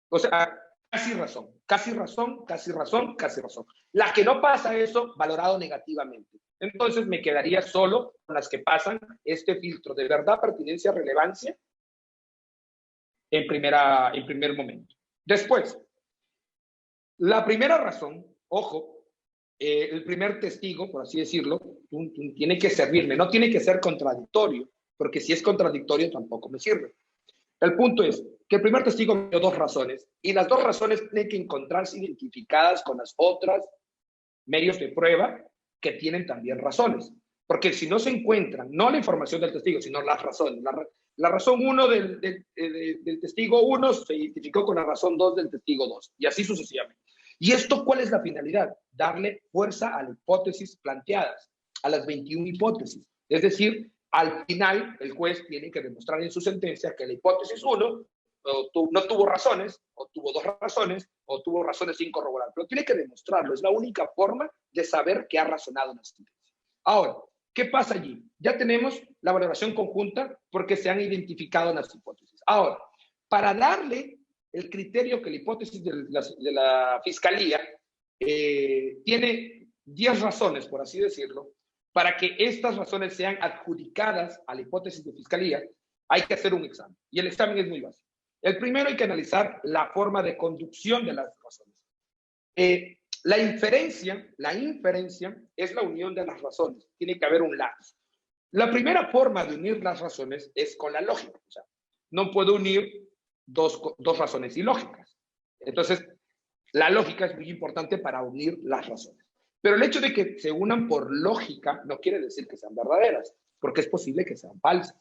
O sea, casi razón. La que no pasa eso, valorado negativamente. Entonces me quedaría solo con las que pasan este filtro de verdad, pertinencia, relevancia en primer momento. Después, la primera razón, ojo, el primer testigo, por así decirlo, tiene que servirme, no tiene que ser contradictorio, porque si es contradictorio tampoco me sirve. El punto es que el primer testigo me dio 2 razones y las 2 razones tienen que encontrarse identificadas con las otras medios de prueba que tienen también razones. Porque si no se encuentran, no la información del testigo, sino las razones. La razón 1 del testigo 1 se identificó con la razón 2 del testigo 2, y así sucesivamente. ¿Y esto cuál es la finalidad? Darle fuerza a las hipótesis planteadas, a las 21 hipótesis. Es decir, al final el juez tiene que demostrar en su sentencia que la hipótesis 1 no tuvo razones, o tuvo 2 razones, o tuvo razones sin corroborar. Pero tiene que demostrarlo. Es la única forma de saber que ha razonado una sentencia. Ahora, ¿qué pasa allí? Ya tenemos la valoración conjunta porque se han identificado las hipótesis. Ahora, para darle el criterio que la hipótesis de la fiscalía tiene 10 razones, por así decirlo, para que estas razones sean adjudicadas a la hipótesis de fiscalía, hay que hacer un examen. Y el examen es muy básico. El primero hay que analizar la forma de conducción de las razones. La inferencia es la unión de las razones. Tiene que haber un lapso. La primera forma de unir las razones es con la lógica. O sea, no puedo unir dos razones ilógicas. Entonces, la lógica es muy importante para unir las razones. Pero el hecho de que se unan por lógica no quiere decir que sean verdaderas, porque es posible que sean falsas.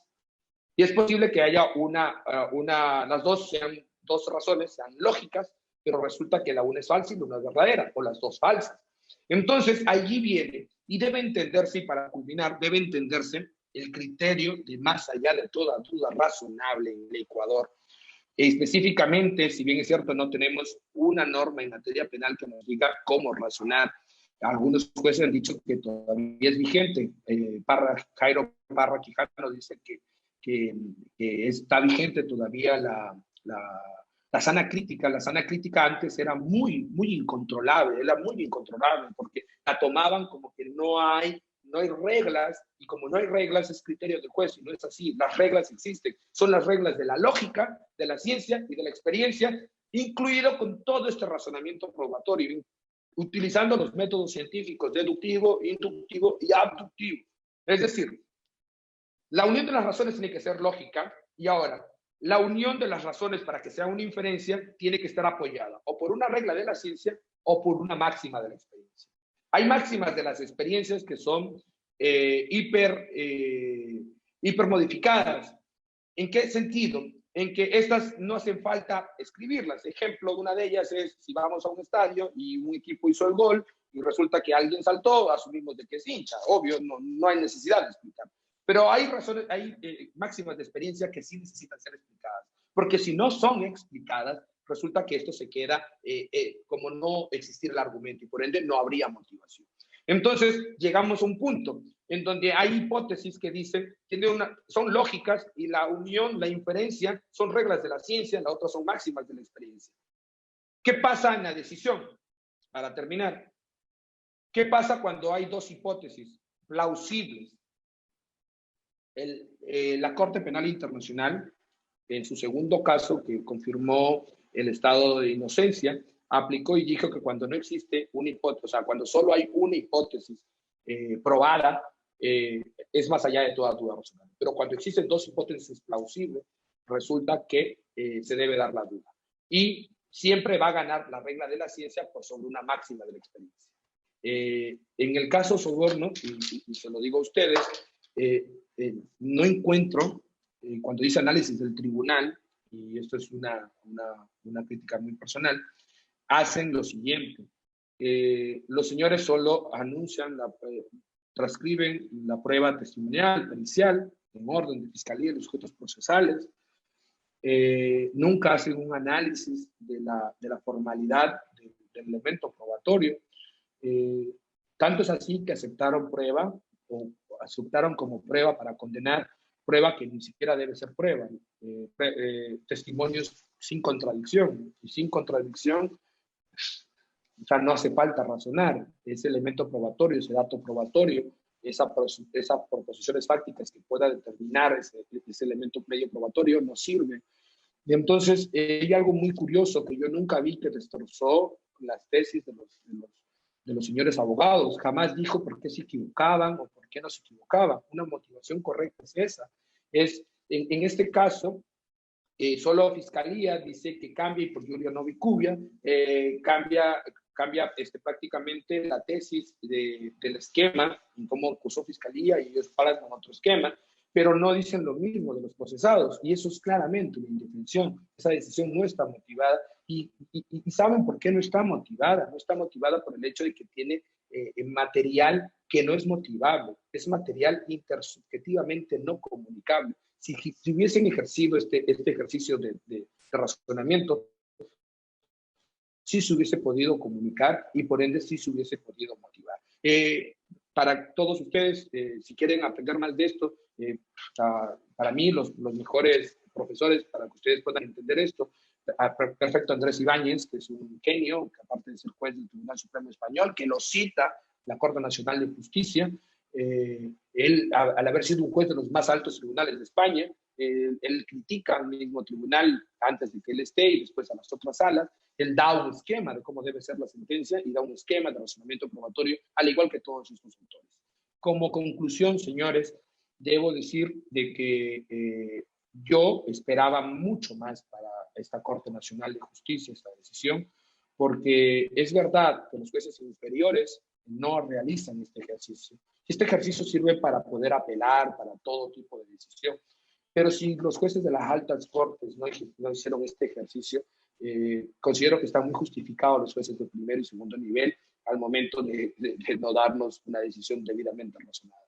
Y es posible que haya las dos razones sean lógicas, pero resulta que la una es falsa y la una es verdadera, o las dos falsas. Entonces, allí viene, y debe entenderse, y para culminar, debe entenderse el criterio de más allá de toda duda razonable en el Ecuador. Específicamente, si bien es cierto, no tenemos una norma en materia penal que nos diga cómo razonar. Algunos jueces han dicho que todavía es vigente. Jairo Parra Quijano dice que está vigente todavía la sana crítica. La sana crítica antes era muy incontrolable, porque la tomaban como que no hay reglas, y como no hay reglas es criterio del juez, y no es así. Las reglas existen, son las reglas de la lógica, de la ciencia y de la experiencia, incluido con todo este razonamiento probatorio, utilizando los métodos científicos deductivo, inductivo y abductivo. Es decir, la unión de las razones tiene que ser lógica, y ahora, la unión de las razones para que sea una inferencia tiene que estar apoyada o por una regla de la ciencia o por una máxima de la experiencia. Hay máximas de las experiencias que son hipermodificadas. ¿En qué sentido? En que estas no hacen falta escribirlas. Ejemplo, una de ellas es si vamos a un estadio y un equipo hizo el gol y resulta que alguien saltó, asumimos de que es hincha. Obvio, no hay necesidad de explicar. Pero hay máximas de experiencia que sí necesitan ser explicadas. Porque si no son explicadas, resulta que esto se queda como no existir el argumento, y por ende no habría motivación. Entonces, llegamos a un punto en donde hay hipótesis que dicen, son lógicas, y la unión, la inferencia, son reglas de la ciencia, la otra son máximas de la experiencia. ¿Qué pasa en la decisión? Para terminar, ¿qué pasa cuando hay dos hipótesis plausibles? La Corte Penal Internacional, en su segundo caso, que confirmó el estado de inocencia, aplicó y dijo que cuando no existe una hipótesis, o sea, cuando solo hay una hipótesis probada, es más allá de toda duda razonable. Pero cuando existen dos hipótesis plausibles, resulta que se debe dar la duda. Y siempre va a ganar la regla de la ciencia por sobre una máxima de la experiencia. En el caso Soborno, y se lo digo a ustedes, no encuentro, cuando dice análisis del tribunal, y esto es una crítica muy personal, hacen lo siguiente. Los señores solo anuncian, transcriben la prueba testimonial, pericial, en orden de fiscalía y los sujetos procesales. Nunca hacen un análisis de la formalidad del elemento probatorio. Tanto es así que aceptaron prueba, o aceptaron como prueba para condenar prueba que ni siquiera debe ser prueba, testimonios sin contradicción, y sin contradicción, o sea, no hace falta razonar, ese elemento probatorio, ese dato probatorio, esas proposiciones fácticas que pueda determinar ese elemento medio probatorio no sirve. Y entonces, hay algo muy curioso que yo nunca vi que destrozó las tesis de los señores abogados. Jamás dijo por qué se equivocaban o por qué no se equivocaban. Una motivación correcta es esa. En este caso, solo Fiscalía dice que cambia, y por Giulia Novicubia, cambia prácticamente la tesis del esquema, en cómo cursó fiscalía, y ellos paran con otro esquema, pero no dicen lo mismo de los procesados, y eso es claramente una indefensión. Esa decisión no está motivada, y ¿saben por qué no está motivada? No está motivada por el hecho de que tiene material que no es motivable, es material intersubjetivamente no comunicable. Si hubiesen ejercido este ejercicio de razonamiento, sí se hubiese podido comunicar y por ende sí se hubiese podido motivar. Para todos ustedes, si quieren aprender más de esto, para mí los mejores profesores para que ustedes puedan entender esto, perfecto Andrés Ibáñez, que es un genio, que aparte de ser juez del Tribunal Supremo Español, que lo cita la Corte Nacional de Justicia. Él, al haber sido un juez de los más altos tribunales de España, él critica al mismo tribunal antes de que él esté y después a las otras salas. Él da un esquema de cómo debe ser la sentencia y da un esquema de razonamiento probatorio, al igual que todos estos autores. Como conclusión, señores, debo decir de que yo esperaba mucho más para esta Corte Nacional de Justicia, esta decisión, porque es verdad que los jueces inferiores no realizan este ejercicio. Este ejercicio sirve para poder apelar para todo tipo de decisión, pero si los jueces de las altas cortes no hicieron este ejercicio, considero que están muy justificados los jueces de primer y segundo nivel al momento de no darnos una decisión debidamente razonada.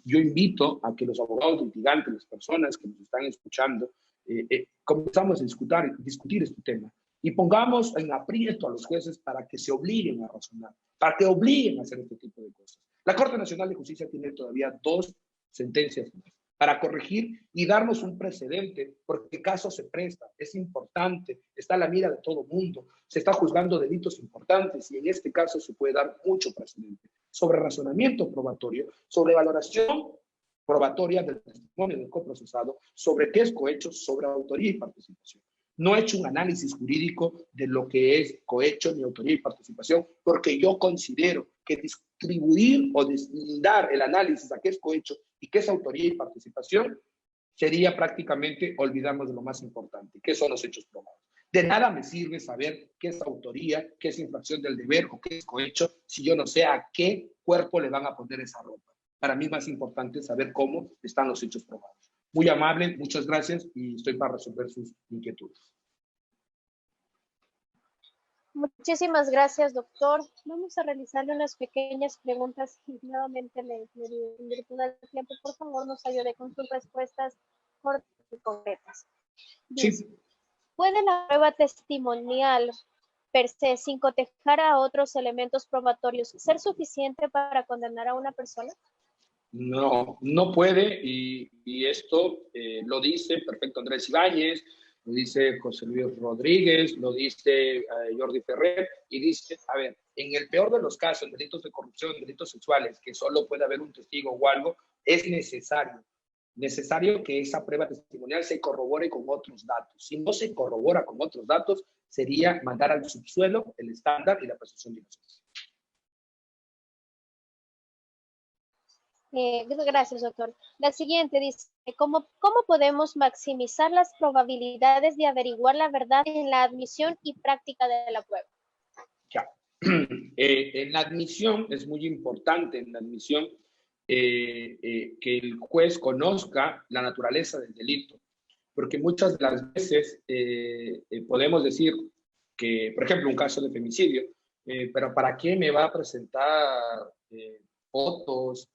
Yo invito a que los abogados litigantes, las personas que nos están escuchando, comenzamos a discutir este tema y pongamos en aprieto a los jueces para que se obliguen a razonar, para que obliguen a hacer este tipo de cosas. La Corte Nacional de Justicia tiene todavía 2 sentencias más para corregir y darnos un precedente, porque el caso se presta, es importante, está a la mira de todo mundo, se está juzgando delitos importantes y en este caso se puede dar mucho precedente sobre razonamiento probatorio, sobre valoración probatoria del testimonio del coprocesado, sobre qué es cohecho, sobre autoría y participación. No he hecho un análisis jurídico de lo que es cohecho ni autoría y participación, porque yo considero que distribuir o deslindar el análisis a qué es cohecho y qué es autoría y participación sería prácticamente olvidarnos de lo más importante, que son los hechos probados. De nada me sirve saber qué es autoría, qué es infracción del deber o qué es cohecho si yo no sé a qué cuerpo le van a poner esa ropa. Para mí es más importante saber cómo están los hechos probados. Muy amable, muchas gracias y estoy para resolver sus inquietudes. Muchísimas gracias, doctor. Vamos a realizarle unas pequeñas preguntas y nuevamente en virtud del tiempo, por favor, nos ayude con sus respuestas cortas y concretas. Bien. Sí. ¿Puede la prueba testimonial per se, sin cotejar a otros elementos probatorios, ser suficiente para condenar a una persona? No, no puede, y esto lo dice perfecto Andrés Ibáñez, lo dice José Luis Rodríguez, lo dice Jordi Ferrer, y dice, a ver, en el peor de los casos, delitos de corrupción, delitos sexuales, que solo puede haber un testigo o algo, es necesario que esa prueba testimonial se corrobore con otros datos. Si no se corrobora con otros datos, sería mandar al subsuelo el estándar y la presunción de inocencia. Gracias, doctor. La siguiente dice, ¿cómo podemos maximizar las probabilidades de averiguar la verdad en la admisión y práctica de la prueba? Ya. En la admisión es muy importante, en la admisión, que el juez conozca la naturaleza del delito, porque muchas de las veces podemos decir que, por ejemplo, un caso de femicidio, pero ¿para qué me va a presentar fotos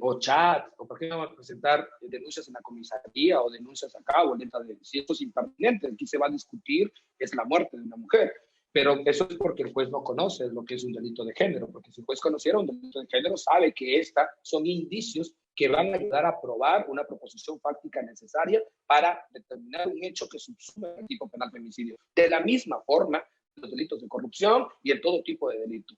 o chat, o por qué no va a presentar denuncias en la comisaría o denuncias acá, o alerta de si esto es impertinente? Aquí se va a discutir es la muerte de una mujer, pero eso es porque el juez no conoce lo que es un delito de género, porque si el juez conociera un delito de género, sabe que son indicios que van a ayudar a probar una proposición fáctica necesaria para determinar un hecho que subsume el tipo penal femicidio. De la misma forma, los delitos de corrupción y en todo tipo de delito.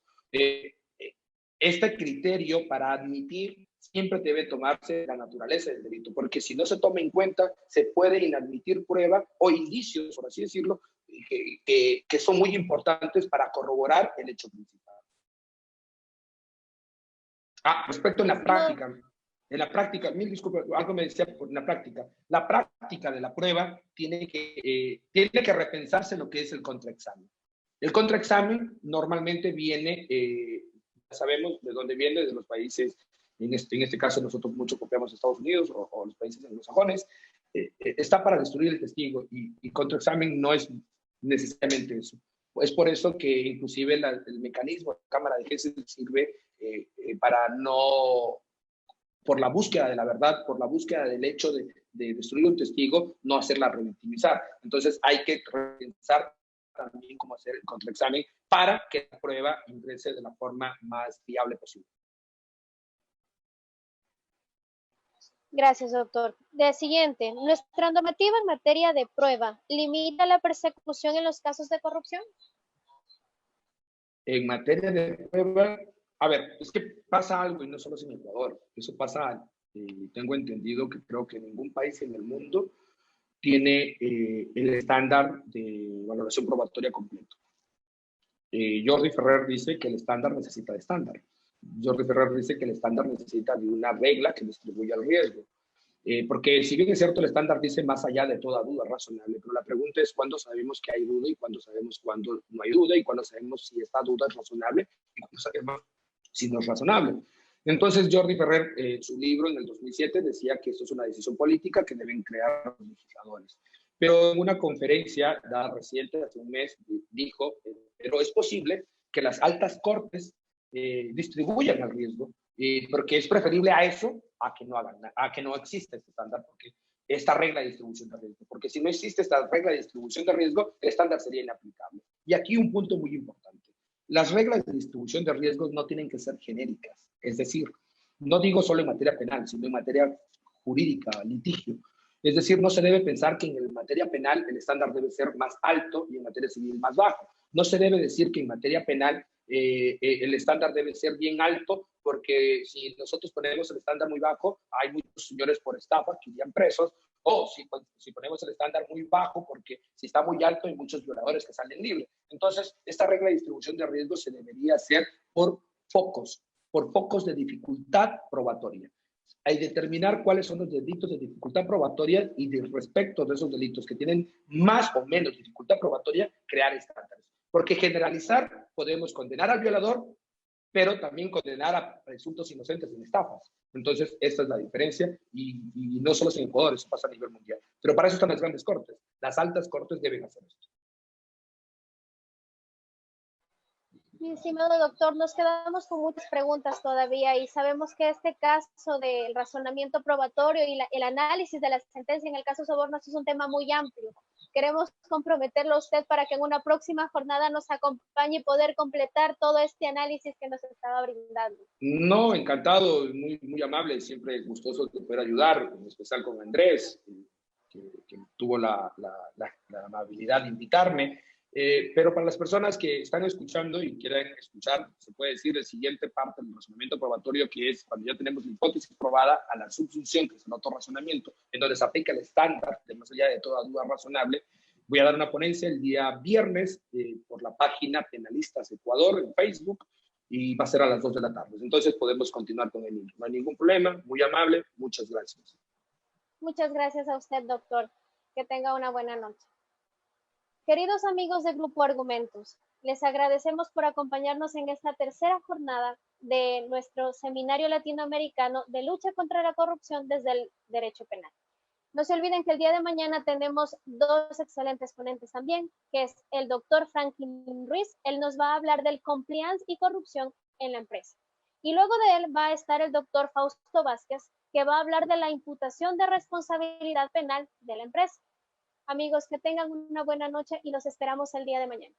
Este criterio para admitir siempre debe tomarse la naturaleza del delito, porque si no se toma en cuenta, se puede inadmitir prueba o indicios, por así decirlo, que son muy importantes para corroborar el hecho principal. Respecto a la práctica, mil disculpas, algo me decía por la práctica de la prueba tiene que repensarse lo que es el contraexamen. El contraexamen normalmente viene, sabemos de dónde viene, de los países, en este caso nosotros mucho copiamos Estados Unidos o los países anglosajones, está para destruir el testigo y contraexamen no es necesariamente eso. Es por eso que inclusive el mecanismo de cámara de Gesell sirve para no, por la búsqueda de la verdad, por la búsqueda del hecho de destruir un testigo, no hacerla revictimizar. Entonces hay que pensar también cómo hacer el contraexamen para que la prueba ingrese de la forma más viable posible. Gracias, doctor. De siguiente, ¿nuestra normativa en materia de prueba limita la persecución en los casos de corrupción? En materia de prueba, a ver, es que pasa algo y no solo es en Ecuador, eso pasa, tengo entendido que creo que ningún país en el mundo tiene el estándar de valoración probatoria completo. Jordi Ferrer dice que el estándar necesita de estándar. Jordi Ferrer dice que el estándar necesita de una regla que distribuya el riesgo. Porque si bien es cierto, el estándar dice más allá de toda duda razonable, pero la pregunta es cuándo sabemos que hay duda y cuándo sabemos cuándo no hay duda y cuándo sabemos si esta duda es razonable y cuándo sabemos si no es razonable. Entonces Jordi Ferrer, en su libro en el 2007, decía que esto es una decisión política que deben crear los legisladores. Pero en una conferencia dada reciente, hace un mes, dijo, pero es posible que las altas cortes distribuyan el riesgo, porque es preferible a eso a que no hagan, a que no exista este estándar, porque esta regla de distribución de riesgo, porque si no existe esta regla de distribución de riesgo, el estándar sería inaplicable. Y aquí un punto muy importante. Las reglas de distribución de riesgos no tienen que ser genéricas, es decir, no digo solo en materia penal, sino en materia jurídica, litigio. Es decir, no se debe pensar que en materia penal el estándar debe ser más alto y en materia civil más bajo. No se debe decir que en materia penal el estándar debe ser bien alto, porque si nosotros ponemos el estándar muy bajo, hay muchos señores por estafa que irían presos, o si ponemos el estándar muy bajo, porque si está muy alto hay muchos violadores que salen libres. Entonces, esta regla de distribución de riesgos se debería hacer por focos de dificultad probatoria. Hay que determinar cuáles son los delitos de dificultad probatoria y de respecto de esos delitos que tienen más o menos dificultad probatoria, crear estándares. Porque generalizar, podemos condenar al violador, pero también condenar a presuntos inocentes en estafas. Entonces, esta es la diferencia y no solo es en Ecuador, eso pasa a nivel mundial. Pero para eso están las grandes cortes. Las altas cortes deben hacer esto. Mi estimado doctor, nos quedamos con muchas preguntas todavía y sabemos que este caso del razonamiento probatorio y el análisis de la sentencia en el caso Sobornos es un tema muy amplio. Queremos comprometerlo a usted para que en una próxima jornada nos acompañe y poder completar todo este análisis que nos estaba brindando. No, encantado, muy, muy amable, siempre gustoso de poder ayudar, en especial con Andrés, que tuvo la amabilidad de invitarme. Pero para las personas que están escuchando y quieren escuchar, se puede decir el siguiente parte del razonamiento probatorio, que es cuando ya tenemos la hipótesis probada a la subsunción, que es el autorrazonamiento, en donde se aplica el estándar de más allá de toda duda razonable. Voy a dar una ponencia el día viernes por la página Penalistas Ecuador en Facebook y va a ser a las 2 de la tarde. Entonces podemos continuar con el libro. No hay ningún problema, muy amable, muchas gracias. Muchas gracias a usted, doctor. Que tenga una buena noche. Queridos amigos de Grupo Argumentos, les agradecemos por acompañarnos en esta tercera jornada de nuestro Seminario Latinoamericano de Lucha contra la Corrupción desde el Derecho Penal. No se olviden que el día de mañana tenemos dos excelentes ponentes también, que es el doctor Franklin Ruiz. Él nos va a hablar del compliance y corrupción en la empresa. Y luego de él va a estar el doctor Fausto Vázquez, que va a hablar de la imputación de responsabilidad penal de la empresa. Amigos, que tengan una buena noche y los esperamos el día de mañana.